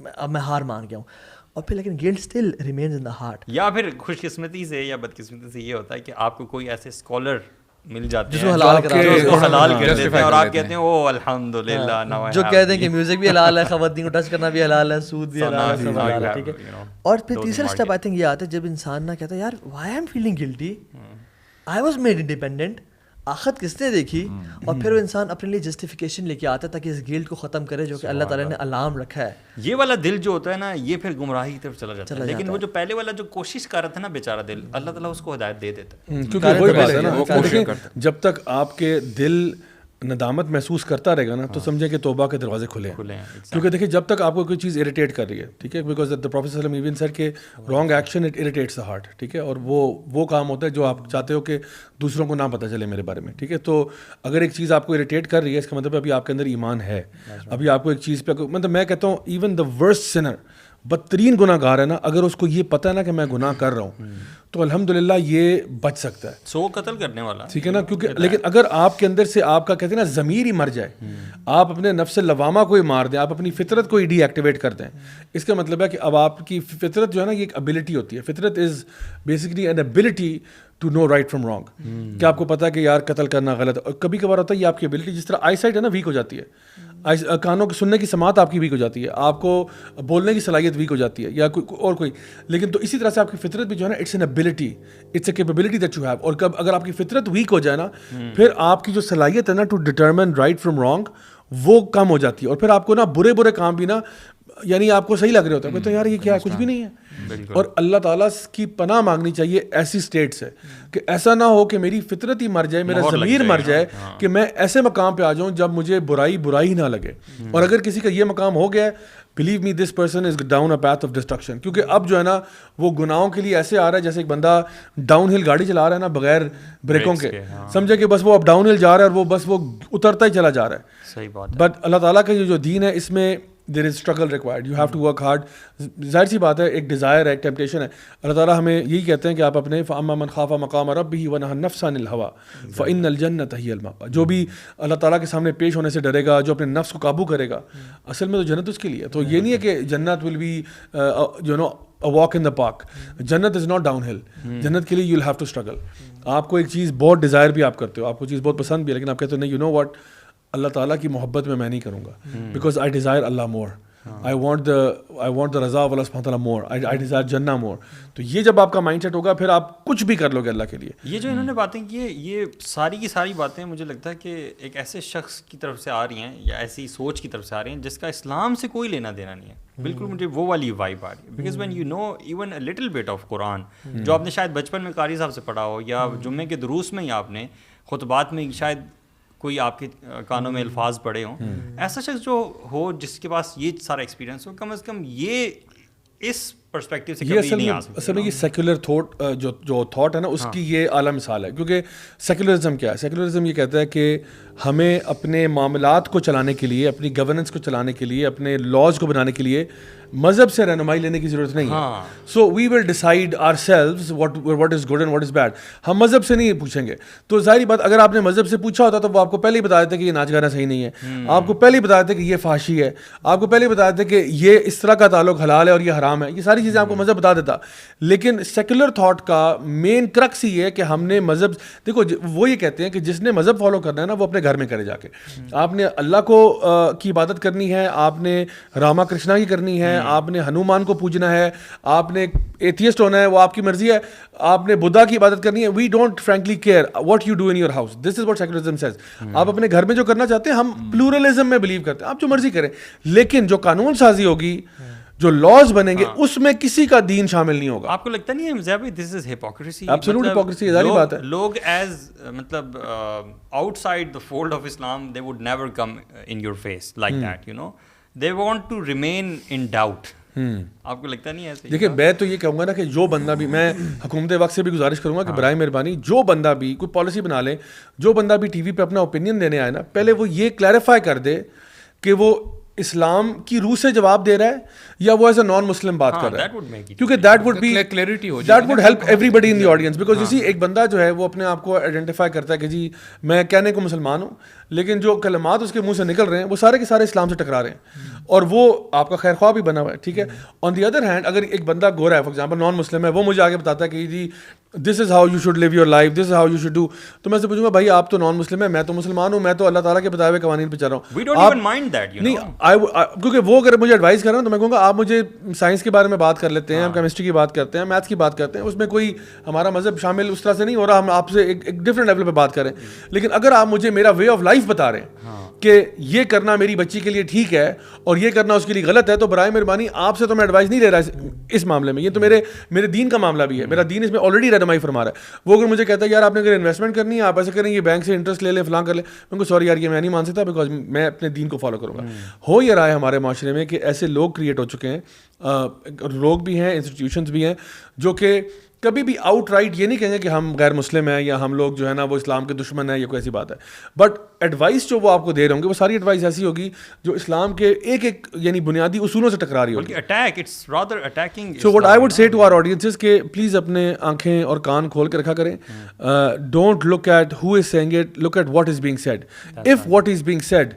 اب میں ہار مان گیا ہوں. اور پھر لیکن guilt still remains in the heart. یا پھر خوش قسمتی سے یا بدقسمتی سے یہ ہوتا ہے کہ آپ کو کوئی ایسے اسکالر مل جاتے جس ہیں کو حلال کر دیتے ہیں, اور آپ کہتے ہیں او الحمدللہ, جو کہتے ہیں کہ میوزک بھی حلال ہے, خواتین کو ٹچ کرنا بھی حلال ہے, سود بھی حلال ہے, سب حلال ہے, ٹھیک ہے. اور پھر تیسرا اسٹیپ آئی تھنک یہ آتا ہے جب انسان نہ کہتا ہے یار why I am feeling guilty, I was made independent, آخرت کس نے دیکھی, اور پھر وہ انسان اپنے لیے جسٹیفیکیشن لے کے آتا ہے تاکہ اس گلٹ کو ختم کرے جو کہ اللہ تعالیٰ نے الارم رکھا ہے. یہ والا دل جو ہوتا ہے نا, یہ پھر گمراہی کی طرف چلا جاتا ہے. لیکن وہ جو پہلے والا جو کوشش کر رہا تھا نا بیچارہ دل, اللہ تعالیٰ اس کو ہدایت دے دیتا ہے. کیونکہ وہی بات ہے نا, جب تک آپ کے دل ندامت محسوس کرتا رہے گا نا, تو سمجھیں کہ توبہ کے دروازے کھلے ہیں. کیونکہ دیکھیں جب تک آپ کو کوئی چیز اریٹیٹ کر رہی ہے, ٹھیک ہے, بیکاز دا پروفیٹ صلی اللہ علیہ وسلم ایون سیڈ کہ wrong action it irritates the heart, ٹھیک ہے, اور وہ کام ہوتا ہے جو آپ چاہتے ہو کہ دوسروں کو نہ پتہ چلے میرے بارے میں, ٹھیک ہے. تو اگر ایک چیز آپ کو اریٹیٹ کر رہی ہے, اس کا مطلب ابھی آپ کے اندر ایمان ہے, ابھی آپ کو ایک چیز پہ, مطلب میں کہتا ہوں ایون دا ورسٹ سنر, بدترین گناہ گار ہے نا, اگر اس کو یہ پتہ ہے نا کہ میں گناہ کر رہا ہوں, تو الحمدللہ یہ بچ سکتا ہے. سو قتل کرنے والا, ٹھیک ہے نا, کیونکہ لیکن اگر آپ کے اندر سے آپ کا کہتے ہیں نا ضمیر ہی مر جائے, آپ اپنے نفس لوامہ کو ہی مار دیں, آپ اپنی فطرت کو ہی ڈی ایکٹیویٹ کر دیں, اس کا مطلب ہے کہ اب آپ کی فطرت جو ہے نا, یہ ایک ابیلٹی ہوتی ہے. فطرت is basically an ability to know right from wrong, کہ آپ کو پتا ہے کہ یار قتل کرنا غلط ہے. اور کبھی کبھار ہوتا ہے یہ آپ کی ابیلٹی, جس طرح آئی سائٹ ہے نا ویک ہو جاتی ہے, کانوں کی سننے کی سماعت آپ کی ویک ہو جاتی ہے, آپ کو بولنے کی صلاحیت ویک ہو جاتی ہے, یا کوئی. لیکن تو اسی طرح سے آپ کی فطرت بھی جو ہے نا, it's an ability, it's a capability that you have. اور اگر آپ کی فطرت ویک ہو جائے نا, پھر آپ کی جو صلاحیت ہے نا to determine right from wrong, وہ کم ہو جاتی ہے. اور پھر آپ کو نا برے کام بھی نا, یعنی آپ کو صحیح لگ رہے ہوتا ہے, تو یار یہ کیا ہے, کچھ بھی نہیں ہے. اور اللہ تعالیٰ کی پناہ مانگنی چاہیے ایسی اسٹیٹ سے کہ ایسا نہ ہو کہ میری فطرت ہی مر جائے, میرا ضمیر مر جائے, کہ میں ایسے مقام پہ آ جاؤں جب مجھے برائی نہ لگے. اور اگر کسی کا یہ مقام ہو گیا ہے, believe me this person is down a path of destruction. کیونکہ اب جو ہے نا وہ گناہوں کے لیے ایسے آ رہا ہے جیسے ایک بندہ ڈاؤن ہل گاڑی چلا رہا ہے نا بغیر بریکوں کے, سمجھے کہ بس وہ اب ڈاؤن ہل جا رہا ہے, اور وہ اترتا ہی چلا جا رہا ہے. صحیح بات. بٹ اللہ تعالیٰ کا یہ جو دین ہے, اس میں there is struggle required, you have to work hard. ظاہر سی بات ہے, ایک ڈیزائر ہے, ایک ٹیمپٹیشن ہے. اللہ تعالیٰ ہمیں یہی کہتے ہیں کہ آپ اپنے فَأَمَّا مَنْ خَافَ مَقَامَ رَبِّهِ وَنَهَى النَّفْسَ عَنِ الْهَوَىٰ فَإِنَّ الْجَنَّةَ هِيَ الْمَأْوَىٰ. جو بھی اللہ تعالیٰ کے سامنے پیش ہونے سے ڈرے گا, جو اپنے نفس کو قابو کرے گا, اصل میں تو جنت اس کے لیے. تو یہ نہیں ہے کہ جنت will be you know a walk in the park. جنت از ناٹ ڈاؤن ہل. جنت کے لیے you will have to struggle. آپ کو ایک چیز بہت ڈیزائر بھی آپ کرتے ہو, آپ کو چیز بہت پسند بھی ہے, لیکن آپ کہتے ہو نہیں, یو نو واٹ, اللہ تعالیٰ کی محبت میں نہیں کروں گا, because I desire Allah more, I want the رضا of Allah subhanahu wa ta'ala more, I desire جنہ more. تو یہ جب آپ کا مائنڈ سیٹ ہوگا, پھر آپ کچھ بھی کر لو گے اللہ کے لیے. یہ جو انہوں نے باتیں کی, یہ ساری کی ساری باتیں مجھے لگتا ہے کہ ایک ایسے شخص کی طرف سے آ رہی ہیں, یا ایسی سوچ کی طرف سے آ رہی ہیں جس کا اسلام سے کوئی لینا دینا نہیں ہے. بالکل مجھے وہ والی وائب آ رہی ہے, because when you know even a little bit of Quran, جو آپ نے شاید بچپن میں قاری صاحب سے پڑھا ہو, یا جمعے کے دروس میں, یا آپ نے خطبات میں شاید کوئی آپ کے کانوں میں الفاظ پڑے ہوں, ایسا شخص جو ہو جس کے پاس یہ سارا ایکسپیرینس ہو, کم از کم یہ اس پرسپیکٹیو سے کبھی نہیں آ سکتا. اصل میں یہ سیکولر تھاٹ جو تھاٹ ہے نا, اس کی یہ اعلیٰ مثال ہے. کیونکہ سیکولرزم کیا ہے, سیکولرزم یہ کہتا ہے کہ ہمیں اپنے معاملات کو چلانے کے لیے, اپنی گورننس کو چلانے کے لیے, اپنے لاز کو بنانے کے لیے مذہب سے رہنمائی لینے کی ضرورت نہیں ہے. So we will decide ourselves what is good and what is bad. ہم مذہب سے نہیں پوچھیں گے. تو ظاہری بات, اگر آپ نے مذہب سے پوچھا ہوتا تو وہ آپ کو پہلے ہی بتا دیتے کہ یہ ناچ گانا صحیح نہیں ہے, آپ کو پہلے ہی بتا دیتے کہ یہ فحشی ہے, آپ کو پہلے ہی بتا دیتے کہ یہ اس طرح کا تعلق حلال ہے اور یہ حرام ہے. یہ ساری چیزیں آپ کو مذہب بتا دیتا. لیکن سیکولر تھاٹ کا مین کرکس ہی ہے کہ ہم نے مذہب, دیکھو وہ یہ کہتے ہیں کہ جس نے مذہب فالو کرنا ہے نا, وہ اپنے گھر میں کرے جا کے. آپ نے اللہ کو کی عبادت کرنی ہے, آپ نے راما کرشنا کی کرنی ہے, آپ نے ہنومان کو پوجنا ہے, آپ نے ایتھیسٹ ہونا ہے, وہ آپ کی مرضی ہے, آپ نے بدھا کی عبادت کرنی ہے. We don't frankly care what you do in your house. This is what secularism says. آپ اپنے گھر میں جو کرنا چاہتے ہیں, ہم پلورلزم میں بلیو کرتے ہیں, آپ جو مرضی کریں, لیکن جو قانون سازی ہوگی, جو لاز بنیں گے اس میں کسی کا دین شامل نہیں ہوگا. آپ کو لگتا نہیں ہے زیادہ this is hypocrisy? Absolute hypocrisy, ظاہری بات ہے. لوگ ایز مطلب outside the fold of Islam they would never come in your face like that, you know, they want to remain in doubt. آپ کو لگتا نہیں ہے؟ دیکھیں میں تو یہ کہوں گا نا کہ جو بندہ بھی، میں حکومت وقت سے بھی گزارش کروں گا کہ برائے مہربانی جو بندہ بھی کوئی پالیسی بنا لے، جو بندہ بھی ٹی وی پہ اپنا اوپینین دینے آئے نا، پہلے وہ یہ کلیریفائی کر دے کہ وہ اسلام کی روح سے جواب دے رہا ہے یا وہ ایز اے نان مسلم بات کر رہا ہے، کیونکہ دیٹ وڈ بی کلیئرٹی ہو that would help everybody in the audience. Because اسی ایک بندہ جو ہے وہ اپنے آپ کو آئیڈینٹیفائی کرتا ہے کہ جی میں کہنے کو مسلمان ہوں، لیکن جو کلمات اس کے منہ سے نکل رہے ہیں وہ سارے کے سارے اسلام سے ٹکرا رہے ہیں، اور وہ آپ کا خیر خواہ بھی بنا ہوا ہے. ٹھیک ہے. آن دی ادر ہینڈ اگر ایک بندہ گورا ہے، فار ایگزامپل نان مسلم ہے، وہ مجھے آگے بتاتا ہے کہ جی this is how you should live your life, this is how you should do, تو میں سے پوچھوں گا بھائی آپ تو نان مسلم ہے، میں تو مسلمان ہوں، میں تو اللہ تعالیٰ کے بتائے ہوئے قوانین پہ چل رہا ہوں. نہیں، کیونکہ وہ اگر مجھے ایڈوائز کر رہا ہوں تو میں کہوں گا آپ مجھے سائنس کے بارے میں بات کر لیتے ہیں، ہم کیمسٹری کی بات کرتے ہیں، میتھس کی بات کرتے ہیں، اس میں کوئی ہمارا مذہب شامل اس طرح سے نہیں ہو رہا، ہم آپ سے ایک ڈفرینٹ لیول پہ بات کریں. لیکن اگر آپ مجھے میرا وے آف لائف بتا رہے ہیں کہ یہ کرنا میری بچی کے لیے ٹھیک ہے اور یہ کرنا اس کے لیے غلط ہے، تو برائے مہربانی آپ سے تو میں ایڈوائز نہیں لے رہا اس معاملے میں، یہ تو میرے دین کا معاملہ بھی ہے، میرا دین اس میں آلریڈی رہنمائی فرما رہا ہے. وہ اگر مجھے کہتا ہے یار آپ نے اگر انویسٹمنٹ کرنی ہے آپ ایسے کریں، یہ بینک سے انٹرسٹ لے لیں، فلاں کر لیں، میں کو سوری یار یہ میں نہیں مان سکتا، بیکاز میں اپنے دین کو فالو کروں گا. ہو یہ رہا ہے ہمارے معاشرے میں کہ ایسے لوگ کریٹ ہو چکے ہیں، لوگ بھی ہیں، انسٹیٹیوشنز بھی ہیں، جو کہ کبھی بھی آؤٹ رائٹ یہ نہیں کہیں گے کہ ہم غیر مسلم ہیں یا ہم لوگ جو ہے نا وہ اسلام کے دشمن ہیں یا کوئی ایسی بات ہے. بٹ ایڈوائس جو وہ آپ کو دے رہے ہوں گے وہ ساری ایڈوائس ایسی ہوگی جو اسلام کے ایک یعنی بنیادی اصولوں سے ٹکرا رہی ہوگی. So what I would say to our audiences کہ پلیز اپنے آنکھیں اور کان کھول کے رکھا کریں. Don't look at who is saying it, look at what is being said. If what is being said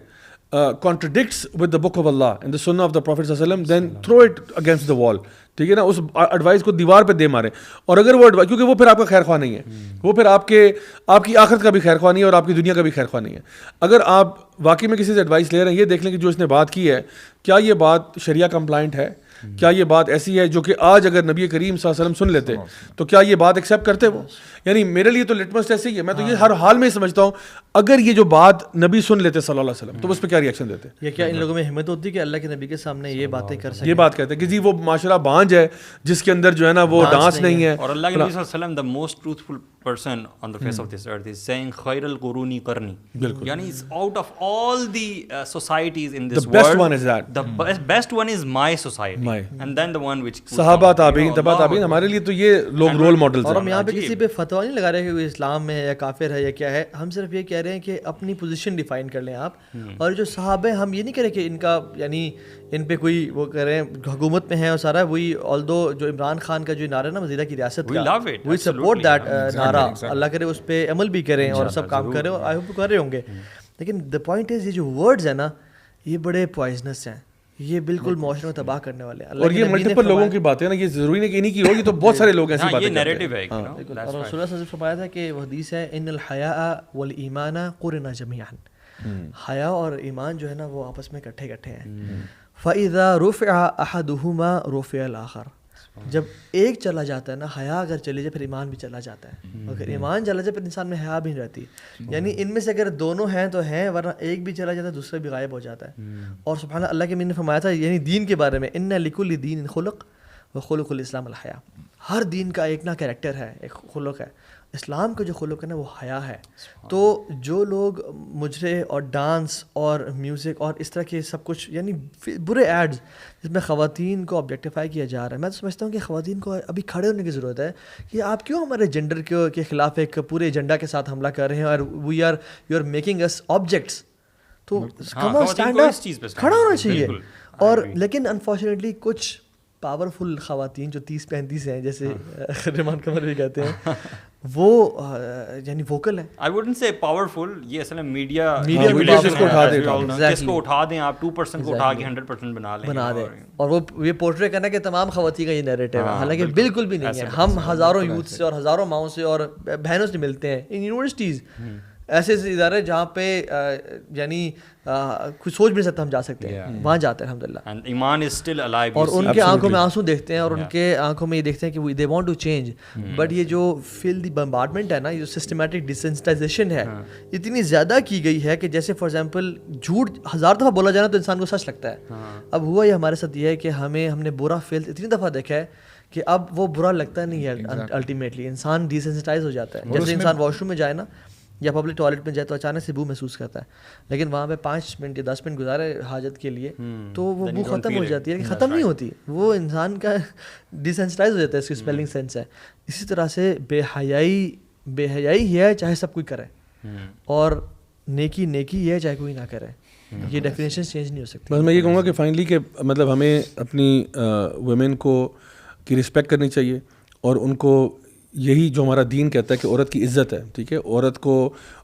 contradicts with the book of Allah and the sunnah of the Prophet sallallahu alaihi wasallam, then throw it against the wall. ٹھیک ہے نا، اس advice کو دیوار پہ دے مارے. اور اگر وہ ایڈوائس، کیونکہ وہ پھر آپ کا خیر خواہ نہیں ہے، وہ پھر آپ کی آخرت کا بھی خیر خواہ نہیں ہے اور آپ کی دنیا کا بھی خیر خواہ نہیں ہے. اگر آپ واقعی میں کسی سے ایڈوائس لے رہے ہیں، یہ دیکھ لیں کہ جو اس نے بات کی ہے کیا یہ بات شریعہ کمپلائنٹ ہے، کیا یہ بات ایسی ہے جو کہ آج اگر نبی کریم صلی اللہ علیہ وسلم سن لیتے تو کیا یہ بات ایکسیپٹ کرتے وہ. یعنی میرے لیے تو لٹمس ایسے ہی ہے، میں تو یہ ہر حال میں سمجھتا ہوں اگر یہ جو بات نبی سن لیتے صلی اللہ علیہ وسلم تو اس پہ کیا ریئیکشن دیتے. یہ کیا ان لوگوں میں ہمت ہوتی کہ اللہ کے نبی کے سامنے یہ باتیں کر سکیں، یہ بات کہتے ہیں کہ جی وہ معاشرہ بانج ہے جس کے اندر جو ہے نا وہ ڈانس نہیں ہے. اور اللہ کے نبی صلی اللہ علیہ وسلم the most truthful person on the face of this earth is saying خیر القرون قرنی، یعنی out of all the societies in this world, the best one is that, the best one is my society, and then the one which صحابہ تابعین تبع تابعین. ہمارے لیے تو یہ لوگ رول ماڈلز ہیں. اور ہم یہاں پہ کسی پہ فتویٰ نہیں لگا رہے کہ کوئی اسلام میں ہے یا کافر ہے یا کیا ہے، ہم صرف یہ کہہ رہے ہیں کہ اپنی پوزیشن ڈیفائن کر لیں آپ. اور جو صحابہ ہم یہ نہیں کہہ رہے کہ ان کا یعنی ان پہ کوئی وہ کہہ رہے ہیں حکومت میں ہے اور سارا وہی، آلدو جو عمران خان کا جو نعرہ ہے نا وزیرہ کی ریاست کا، وی سپورٹ دیٹ نعرہ، اللہ کرے اس پہ عمل بھی کریں اور سب کام کریں، اور آئی ہوپ کر رہے ہوں گے. لیکن دا پوائنٹ از یہ جو ورڈز ہیں نا یہ بڑے پوائزنس ہیں، یہ بالکل معاشرے کو تباہ کرنے والے ہیں. اور یہ ملٹیپل لوگوں کی باتیں نا، یہ ضروری نہیں کہ انہیں کی ہوگی، تو بہت سارے لوگ ایسی باتیں کرتے ہیں. اور رسول اللہ صلی اللہ علیہ وسلم فرمایا تھا کہ وہ حدیث ہے ان الحیاء والایمان قرنا جمیعا، حیا اور ایمان جو ہے نا وہ آپس میں کٹھے ہیں. فاذا رفع احدهما رفع الاخر، جب ایک چلا جاتا ہے نا، حیا اگر چلی جائے پھر ایمان بھی چلا جاتا ہے، اگر ایمان چلا جائے پھر انسان میں حیا بھی نہیں رہتی. یعنی ان میں سے اگر دونوں ہیں تو ہیں، ورنہ ایک بھی چلا جاتا ہے دوسرا بھی غائب ہو جاتا ہے. اور سبحان اللہ کے نے فرمایا تھا یعنی دین کے بارے میں، ان لکل دین خلق وخلق الاسلام الحیا، ہر دین کا ایک نا کریکٹر ہے، ایک خلق ہے. اسلام کا جو خلق ہے نا وہ حیا ہے. تو جو لوگ مجرے اور ڈانس اور میوزک اور اس طرح کے سب کچھ یعنی برے ایڈز جس میں خواتین کو آبجیکٹیفائی کیا جا رہا ہے، میں تو سمجھتا ہوں کہ خواتین کو ابھی کھڑے ہونے کی ضرورت ہے کہ آپ کیوں ہمارے جینڈر کے خلاف ایک پورے ایجنڈا کے ساتھ حملہ کر رہے ہیں، اور we are you are making us objects. تو کم آن اسٹینڈ اپ، کھڑا ہونا چاہیے. اور لیکن انفارچونیٹلی کچھ پاورفل خواتین جو 30-35 ہیں، جیسے رحمان قمر بھی کہتے ہیں، وہ یعنی ووکل ہیں. I wouldn't say powerful، یہ اصل میں میڈیا کس کو اٹھا دیں، کس کو اٹھا دیں، آپ 2% کو اٹھا کے 100% بنا دیں. اور وہ یہ پورٹری کرنا کہ تمام خواتین کا یہ نیریٹو ہے، حالانکہ بالکل بھی نہیں ہے. ہم ہزاروں یوتھ سے اور ہزاروں ماؤں سے اور بہنوں سے ملتے ہیں ان یونیورسٹیز ایسے ایسے ادارے جہاں پہ یعنی کچھ سوچ بھی نہیں سکتا ہم جا سکتے ہیں, وہاں جاتے ہیں الحمدللہ. ایمان از اسٹل الائیو, اور ان کے آنکھوں میں آنسو دیکھتے ہیں, اور ان کے آنکھوں میں یہ دیکھتے ہیں کہ they want to change. But یہ جو فیل دی بمبارڈمنٹ ہے نا, یہ جو سسٹمیٹک ڈیسینسٹائزیشن ہے, اتنی زیادہ کی گئی ہے کہ جیسے فار ایگزامپل جھوٹ 1000 دفعہ بولا جانا تو انسان کو سچ لگتا ہے. اب ہوا یہ ہمارے ساتھ یہ ہے کہ ہم نے برا فیل اتنی دفعہ دیکھا ہے کہ اب وہ برا لگتا نہیں ہے. الٹیمیٹلی انسان ڈیسینسٹائز ہو جاتا ہے. جیسے انسان واش روم میں جائے نا یا پبلک ٹوائلٹ میں جائے تو اچانک سے بو محسوس کرتا ہے, لیکن وہاں پہ 5 منٹ یا 10 منٹ گزارے حاجت کے لیے تو وہ بو ختم ہو جاتی ہے, لیکن ختم نہیں ہوتی, وہ انسان کا ڈیسینسٹائز ہو جاتا ہے, اس کی اسپیلنگ سینس ہے. اسی طرح سے بے حیائی ہی ہے چاہے سب کوئی کرے, اور نیکی ہے چاہے کوئی نہ کرے. یہ ڈیفینیشن چینج نہیں ہو سکتی. بس میں یہ کہوں گا کہ فائنلی کہ مطلب ہمیں اپنی ویمن کو کی رسپیکٹ کرنی چاہیے, اور ان کو یہی جو ہمارا دین کہتا ہے کہ عورت کی عزت ہے, ٹھیک ہے, عورت کو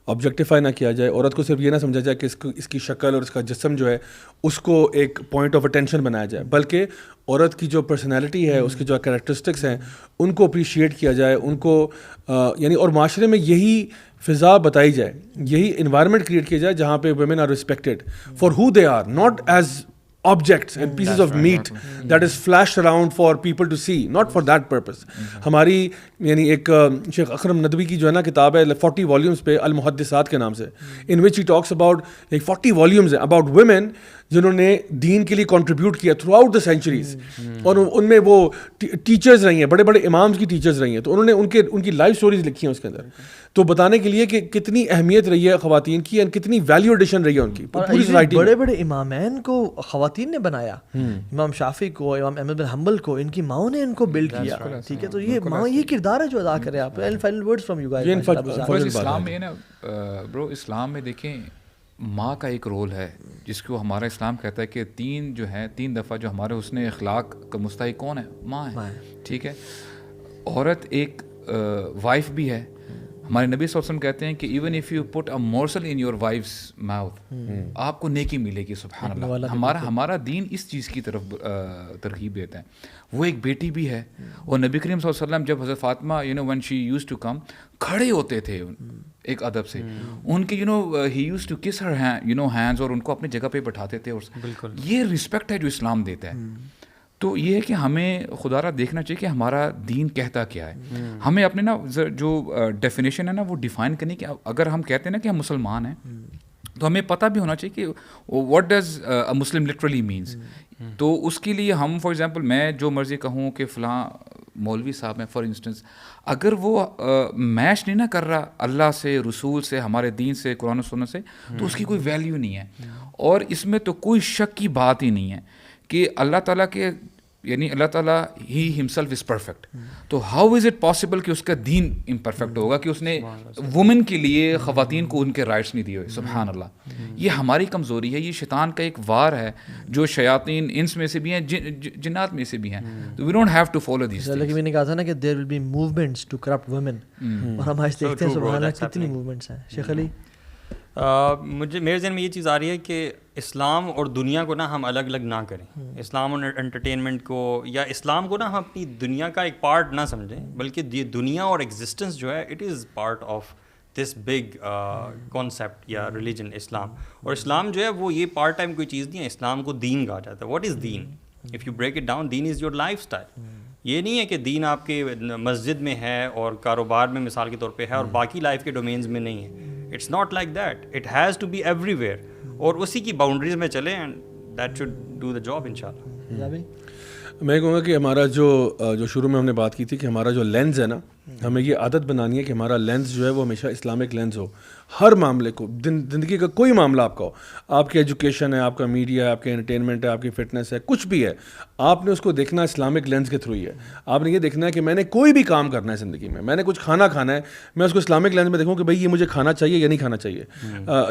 آبجیکٹیفائی نہ کیا جائے, عورت کو صرف یہ نہ سمجھا جائے کہ اس کی شکل اور اس کا جسم جو ہے اس کو ایک پوائنٹ آف اٹینشن بنایا جائے, بلکہ عورت کی جو پرسنالٹی ہے, اس کی جو کریکٹرسٹکس ہیں, ان کو اپریشیٹ کیا جائے, ان کو یعنی اور معاشرے میں یہی فضا بتائی جائے, یہی انوائرمنٹ کریٹ کیا جائے جہاں پہ women are respected for who they are, not as objects and pieces of meat that is flashed around for people to see, not for that purpose. ہماری یعنی ایک شیخ اکرم ندوی کی جو ہے نا کتاب ہے 40 volumes پہ المحدثات کے نام سے, in which he talks about like 40 volumes about women جنہوں نے دین کے لیے کنٹریبیوٹ کیا تھرو آؤٹ دا سینچریز, اور ان میں وہ ٹیچرز رہی ہیں, بڑے بڑے امامز کی ٹیچرز رہی ہیں, تو انہوں نے ان کی لائف سٹوریز لکھی ہیں اس کے اندر, تو بتانے کے لیے کہ کتنی اہمیت رہی ہے خواتین کی, اور کتنی ویلیو ایڈیشن رہی ہے ان کی پوری سوسائٹی. بڑے بڑے امامین کو خواتین نے بنایا, امام شافعی کو, امام احمد بن حنبل کو, ان کی ماؤں نے ان کو بلڈ کیا, ٹھیک ہے. تو یہ ماں یہ کردار ہے جو ادا کرے آپ. Final words from you guys. اسلام میں نا برو, اسلام میں دیکھیں ماں کا ایک رول ہے جس کو ہمارا اسلام کہتا ہے کہ 3 دفعہ جو ہمارے حسن اخلاق کا مستحق کون ہے, ماں ہے, ٹھیک ہے. عورت ایک وائف بھی ہے. ہمارے نبی صلی اللہ علیہ وسلم کہتے ہیں کہ even if you put a مورسل in your wives mouth, آپ کو نیکی ملے گی. سبحان اللہ, ہمارا دین اس چیز کی طرف ترغیب دیتا ہے. وہ ایک بیٹی بھی ہے, اور نبی کریم صلی اللہ علیہ وسلم جب حضرت Fatima when she used to come کھڑے ہوتے تھے ایک ادب سے, ان کے he used to kiss her hands, اور ان کو اپنی جگہ پہ بٹھاتے تھے. اور یہ رسپیکٹ ہے جو اسلام دیتا ہے. تو یہ ہے کہ ہمیں خدا را دیکھنا چاہیے کہ ہمارا دین کہتا کیا ہے. ہمیں اپنے نا جو ڈیفینیشن ہے نا وہ ڈیفائن کرنی, کہ اگر ہم کہتے ہیں نا کہ ہم مسلمان ہیں تو ہمیں پتہ بھی ہونا چاہیے کہ what does a Muslim literally means. تو اس کے لیے ہم فار ایگزامپل میں جو مرضی کہوں کہ فلاں مولوی صاحب ہیں فار انسٹنس, اگر وہ میچ نہیں نہ کر رہا اللہ سے, رسول سے, ہمارے دین سے, قرآن و سنت سے, تو اس کی کوئی ویلیو نہیں ہے. اور اس میں تو کوئی شک کی بات ہی نہیں ہے کہ اللہ تعالیٰ کے یعنی اللہ تعالیٰ ہی ہمسیلف از پرفیکٹ. تو ہاؤ از اٹ پاسبل کہ اس کا دین امپرفیکٹ ہوگا, کہ اس نے وومن کے لیے, خواتین کو ان کے رائٹس نہیں دیے ہوئے. سبحان اللہ, یہ ہماری کمزوری ہے, یہ شیطان کا ایک وار ہے جو شیاطین انس میں سے بھی ہیں, جنات میں سے بھی ہیں. تو we don't have to follow these. لیکن میں نے کہا تھا نا کہ there will be movements to corrupt women, اور ہم آج دیکھتے ہیں سبحان اللہ کتنی موومنٹس ہیں. شیخ علی, میرے ذہن میں یہ چیز آ رہی ہے کہ اسلام اور دنیا کو نا ہم الگ الگ نہ کریں. اسلام اور انٹرٹینمنٹ کو یا اسلام کو نا ہم اپنی دنیا کا ایک پارٹ نہ سمجھیں, بلکہ یہ دنیا اور ایگزسٹنس جو ہے it is part of this big concept یا ریلیجن اسلام. اور اسلام جو ہے وہ یہ پارٹ ٹائم کوئی چیز نہیں ہے. اسلام کو دین کہا جاتا ہے. واٹ از دین؟ If you break it down, دین از یور لائف اسٹائل. یہ نہیں ہے کہ دین آپ کے مسجد میں ہے اور کاروبار میں مثال کے طور پہ ہے اور باقی لائف کے ڈومینز میں نہیں ہے. It's not like that, it has to be everywhere, اور اسی کی باؤنڈریز میں چلیں, and that should do the job انشاءاللہ. میں کہوں گا کہ ہمارا جو شروع میں ہم نے بات کی تھی کہ ہمارا جو لینز ہے نا, ہمیں یہ عادت بنانی ہے کہ ہمارا لینز جو ہے وہ ہمیشہ اسلامک لینز ہو. ہر معاملے کو, زندگی کا کوئی معاملہ آپ کا ہو, آپ کی ایجوکیشن ہے, آپ کا میڈیا ہے, آپ کا انٹرٹینمنٹ ہے, آپ کی فٹنس ہے, کچھ بھی ہے, آپ نے اس کو دیکھنا اسلامک لینز کے تھرو ہی ہے. آپ نے یہ دیکھنا ہے کہ میں نے کوئی بھی کام کرنا ہے زندگی میں نے کچھ کھانا ہے, میں اس کو اسلامک لینز میں دیکھوں کہ بھائی یہ مجھے کھانا چاہیے یا نہیں کھانا چاہیے.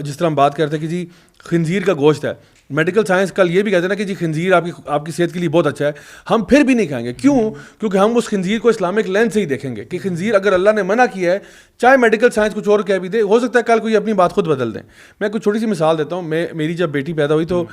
جس طرح ہم بات کرتے ہیں کہ جی خنزیر کا گوشت ہے, میڈیکل سائنس کل یہ بھی کہتے ہیں نا کہ جی خنزیر آپ کی صحت کے لیے بہت اچھا ہے, ہم پھر بھی نہیں کھائیں گے. کیوں؟ کیونکہ ہم اس خنزیر کو اسلامک لینز سے ہی دیکھیں گے کہ خنزیر اگر اللہ نے منع کیا ہے, چاہے میڈیکل سائنس کچھ اور کہہ بھی دے, ہو سکتا ہے کل کوئی اپنی بات خود بدل دیں. میں کوئی چھوٹی سی مثال دیتا ہوں. میری جب بیٹی پیدا ہوئی تو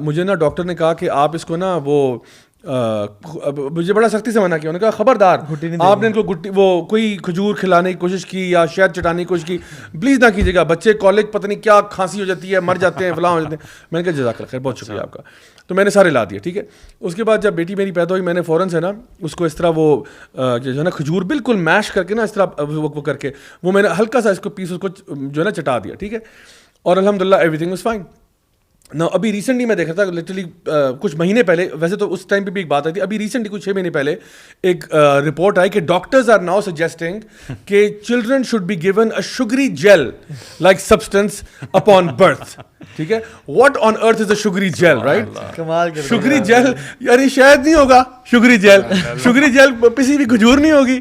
مجھے نا ڈاکٹر نے کہا کہ آپ اس کو نا وہ مجھے بڑا سختی سے منع کیا, انہوں نے کہا خبردار آپ نے ان کو گٹی وہ کوئی کھجور کھلانے کی کوشش کی یا شہد چٹانے کی کوشش کی, پلیز نہ کیجیے گا, بچے کالج پتہ نہیں کیا کھانسی ہو جاتی ہے, مر جاتے ہیں, فلاں ہو جاتے ہیں. میں نے کہا جزاک اللہ خیر, بہت شکریہ آپ کا. تو میں نے سارے لا دیے, ٹھیک ہے. اس کے بعد جب بیٹی میری پیدا ہوئی, میں نے فوراً سے نا اس کو اس طرح وہ جو ہے نا کھجور بالکل میش کر کے نا اس طرح وہ کر کے وہ میں نے ہلکا سا اس کو پیس اس کو جو ہے نا چٹا دیا, ٹھیک ہے. اور الحمدللہ ایوری تھنگ واز فائن. نا ابھی ریسنٹلی میں دیکھ رہا تھا لٹرلی کچھ مہینے پہلے, ویسے تو اس ٹائم پہ بھی ایک بات آئی تھی, ابھی ریسنٹلی کچھ 6 مہینے پہلے ایک رپورٹ آئی کہ ڈاکٹرز آر ناؤ سجیسٹنگ کہ children should be given a sugary gel like substance upon birth. ٹھیک ہے, what on earth is a sugary gel, right? کمال شوگری جیل یعنی شاید نہیں ہوگا شوگری جیل, شوگری جیل پسی بھی کھجور نہیں ہوگی.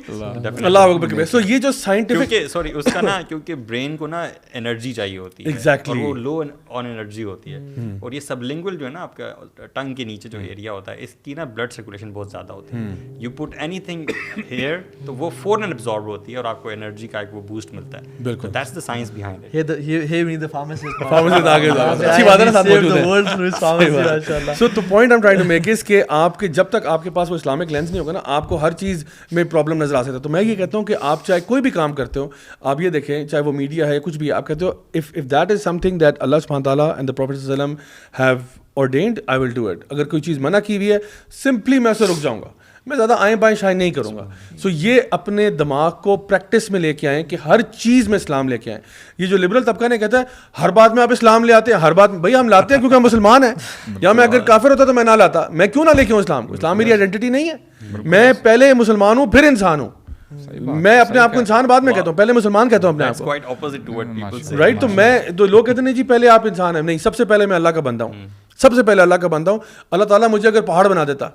اللہ اکبر. سو یہ جو سائنٹیفک سوری اس کا نا کیونکہ برین کو نا انرجی چاہیے ہوتی ہے, ایگزیکٹلی, اور وہ لو آن انرجی ہوتی ہے, اور یہ سب لنگول جو ہے نا آپ کا ٹنگ کے نیچے جو ایریا ہوتا ہے اس کی نا بلڈ سرکولیشن بہت زیادہ ہوتی ہے. You put any thing here تو وہ فوراً ابزارب ہوتی ہے اور آپ کو انرجی کا ایک وہ بوسٹ ملتا ہے. بالکل, that's the science behind it. اچھی بات ہے نا ساتھ موجود ہے. سو the point I'm trying to make is کہ آپ کے جب تک آپ کے پاس وہ اسلامک لینس نہیں ہوگا نا, آپ کو ہر چیز میں پرابلم نظر آ سکتا ہے. تو میں یہ کہتا ہوں کہ آپ چاہے کوئی بھی کام کرتے ہو, آپ یہ دیکھیں چاہے وہ میڈیا ہے کچھ بھی, آپ کہتے ہو if that is something that Allah subhanahu wa ta'ala and the Prophet sallallahu alaihi wasallam have ordained, I will do it. اگر کوئی چیز منع کی ہوئی ہے سمپلی میں اسے رک جاؤں گا, میں زیادہ آئیں بائیں شائیں نہیں کروں گا. سو یہ اپنے دماغ کو پریکٹس میں لے کے آئیں کہ ہر چیز میں اسلام لے کے آئیں. یہ جو لبرل طبقہ نے کہتا ہے ہر بات میں آپ اسلام لے آتے ہیں, ہر بات میں بھائی ہم لاتے ہیں کیونکہ ہم مسلمان ہیں, یا میں اگر کافر ہوتا تو میں نہ لاتا. میں کیوں نہ لے کے آؤں اسلام کو؟ اسلام میری آئیڈینٹی نہیں ہے. میں پہلے مسلمان ہوں پھر انسان ہوں. میں اپنے آپ کو انسان بعد میں کہتا ہوں, پہلے مسلمان کہتا ہوں اپنے آپ کو, رائٹ. تو میں تو لوگ کہتے ہیں جی پہلے آپ انسان ہیں, نہیں, سب سے پہلے میں اللہ کا بندہ ہوں, سب سے پہلے اللہ کا بندہ ہوں. اللہ تعالیٰ مجھے اگر پہاڑ بنا دیتا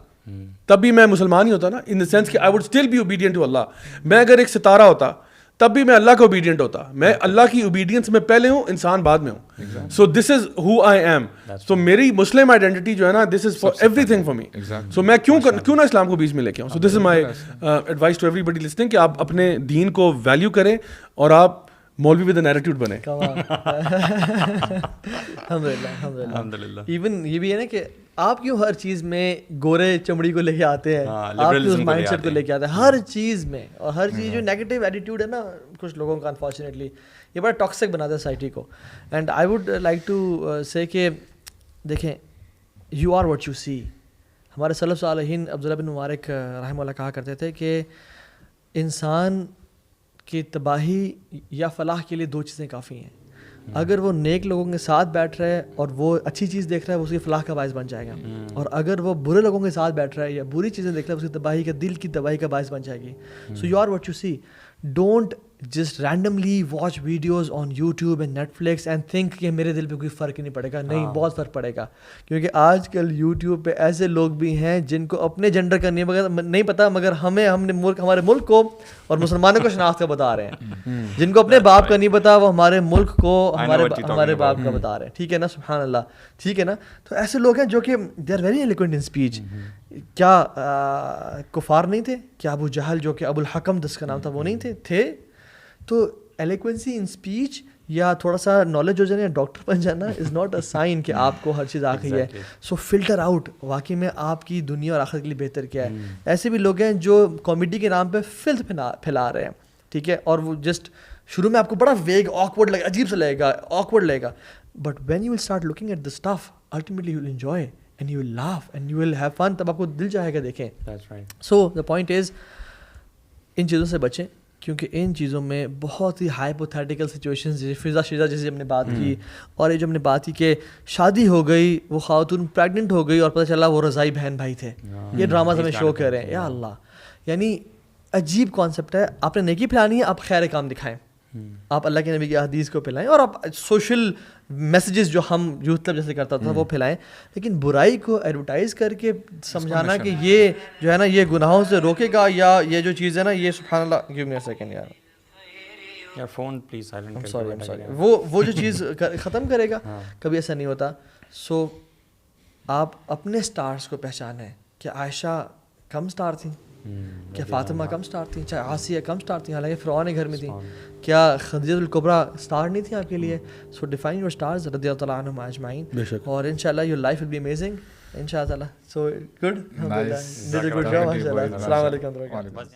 تب بھی میں مسلمان ہی ہوتا نا, ان دا سینس کہ I would still be obedient to Allah. میں اگر ایک ستارہ ہوتا تب بھی میں اللہ کا اوبیڈینٹ ہوتا. میں اللہ کی اوبیڈینس میں پہلے ہوں, انسان بعد میں ہوں. سو this is who I am. سو میری مسلم آئیڈینٹی جو ہے نا, this is for everything for me. So میں کیوں نہ اسلام کو بیچ میں لے کے آؤں. So this is my advice to everybody listening کہ آپ اپنے دین کو ویلیو کریں اور آپ مولوی ود این ایٹیٹیوڈ بنے. الحمدللہ. ایون یہ بھی ہے نا کہ آپ کیوں ہر چیز میں گورے چمڑی کو لے کے آتے ہیں, آپ کیوں اس مائنڈ سیٹ کو لے کے آتے ہیں ہر چیز میں. اور ہر چیز جو نیگیٹو ایٹیٹیوڈ ہے نا کچھ لوگوں کا, انفارچونیٹلی یہ بڑا ٹاکسک بناتا ہے سوسائٹی کو. And I would like to say کہ دیکھیں, you are what you see. ہمارے سلف صالحین عبداللہ بن مبارک رحمہ اللہ کہا کرتے تھے کہ انسان کی تباہی یا فلاح کے لیے 2 چیزیں کافی ہیں. اگر وہ نیک لوگوں کے ساتھ بیٹھ رہا ہے اور وہ اچھی چیز دیکھ رہا ہے, وہ اس کی فلاح کا باعث بن جائے گا. اور اگر وہ برے لوگوں کے ساتھ بیٹھ رہا ہے یا بری چیزیں دیکھ رہا ہے, اس کی تباہی کا, دل کی تباہی کا باعث بن جائے گی. So you are what you see. Don't just randomly watch videos on YouTube and Netflix and think کہ میرے دل پہ کوئی فرق نہیں پڑے گا. نہیں, بہت فرق پڑے گا. کیونکہ آج کل یوٹیوب پہ ایسے لوگ بھی ہیں جن کو اپنے جینڈر کا نہیں پتہ, مگر ہمارے ملک کو اور مسلمانوں کو شناخت کا بتا رہے ہیں. جن کو اپنے باپ کا نہیں پتا وہ ہمارے ملک کو ہمارے باپ کا بتا رہے ہیں. ٹھیک ہے نا, سبحان اللہ, ٹھیک ہے نا. تو ایسے لوگ ہیں جو کہ they are very eloquent in speech. کیا کفار نہیں تھے؟ کیا ابو جہل جو کہ ابو الحکم جس کا نام تھا وہ نہیں تھے؟ تو ایلیکوینسی ان اسپیچ یا تھوڑا سا نالج ہو جانا یا ڈاکٹر بن جانا از ناٹ اے سائن کہ آپ کو ہر چیز آ گئی ہے. سو فلٹر آؤٹ واقعی میں آپ کی دنیا اور آخرت کے لیے بہتر کیا ہے. ایسے بھی لوگ ہیں جو کامیڈی کے نام پہ فلتھ پھیلا رہے ہیں, ٹھیک ہے, اور وہ جسٹ شروع میں آپ کو بڑا ویگ آکورڈ لگے, عجیب سا لگے گا, آکورڈ لگے گا, but when you will start looking at the stuff ultimately you will enjoy and you will laugh and you will have fun. تب آپ کو دل چاہے گا دیکھیں. سو دا پوائنٹ از ان چیزوں سے بچیں, کیونکہ ان چیزوں میں بہت ہی ہائپوتھیٹیکل سچویشنز, فضا شیزا جیسے ہم نے بات کی, اور یہ جو ہم نے بات کی کہ شادی ہو گئی, وہ خاتون پریگننٹ ہو گئی اور پتہ چلا وہ رضائی بہن بھائی تھے. یہ ڈراماز ہمیں شو کر رہے ہیں. یا اللہ, یعنی عجیب کانسیپٹ ہے. آپ نے نیکی پھیلانی ہے, آپ خیر کام دکھائیں, آپ اللہ کے نبی کی حدیث کو پھیلائیں, اور آپ سوشل میسیجز جو ہم یوتھ کلب جیسے کرتا تھا وہ پھیلائیں. لیکن برائی کو ایڈورٹائز کر کے سمجھانا کہ یہ جو ہے نا یہ گناہوں سے روکے گا, یا یہ جو چیز ہے نا یہ سبحان اللہ, گیو می اے سیکنڈ یار, فون پلیز سائلنٹ, سوری وہ جو چیز ختم کرے گا, کبھی ایسا نہیں ہوتا. سو آپ اپنے سٹارز کو پہچانیں کہ عائشہ کم سٹار تھیں, کیا فاطمہ کم سٹار تھیں, چاہے آسیہ کم سٹار تھیں, حالانکہ فرعون گھر میں تھیں. کیا خدیجہ الکبریٰ سٹار نہیں تھیں آپ کے لیے؟ سو ڈیفائن یور سٹارز رضی اللہ تعالیٰ عنہم اجمعین, اور انشاءاللہ your life will be amazing. انشاء اللہ. So good. Nice. Did a good job. Assalamu alaikum.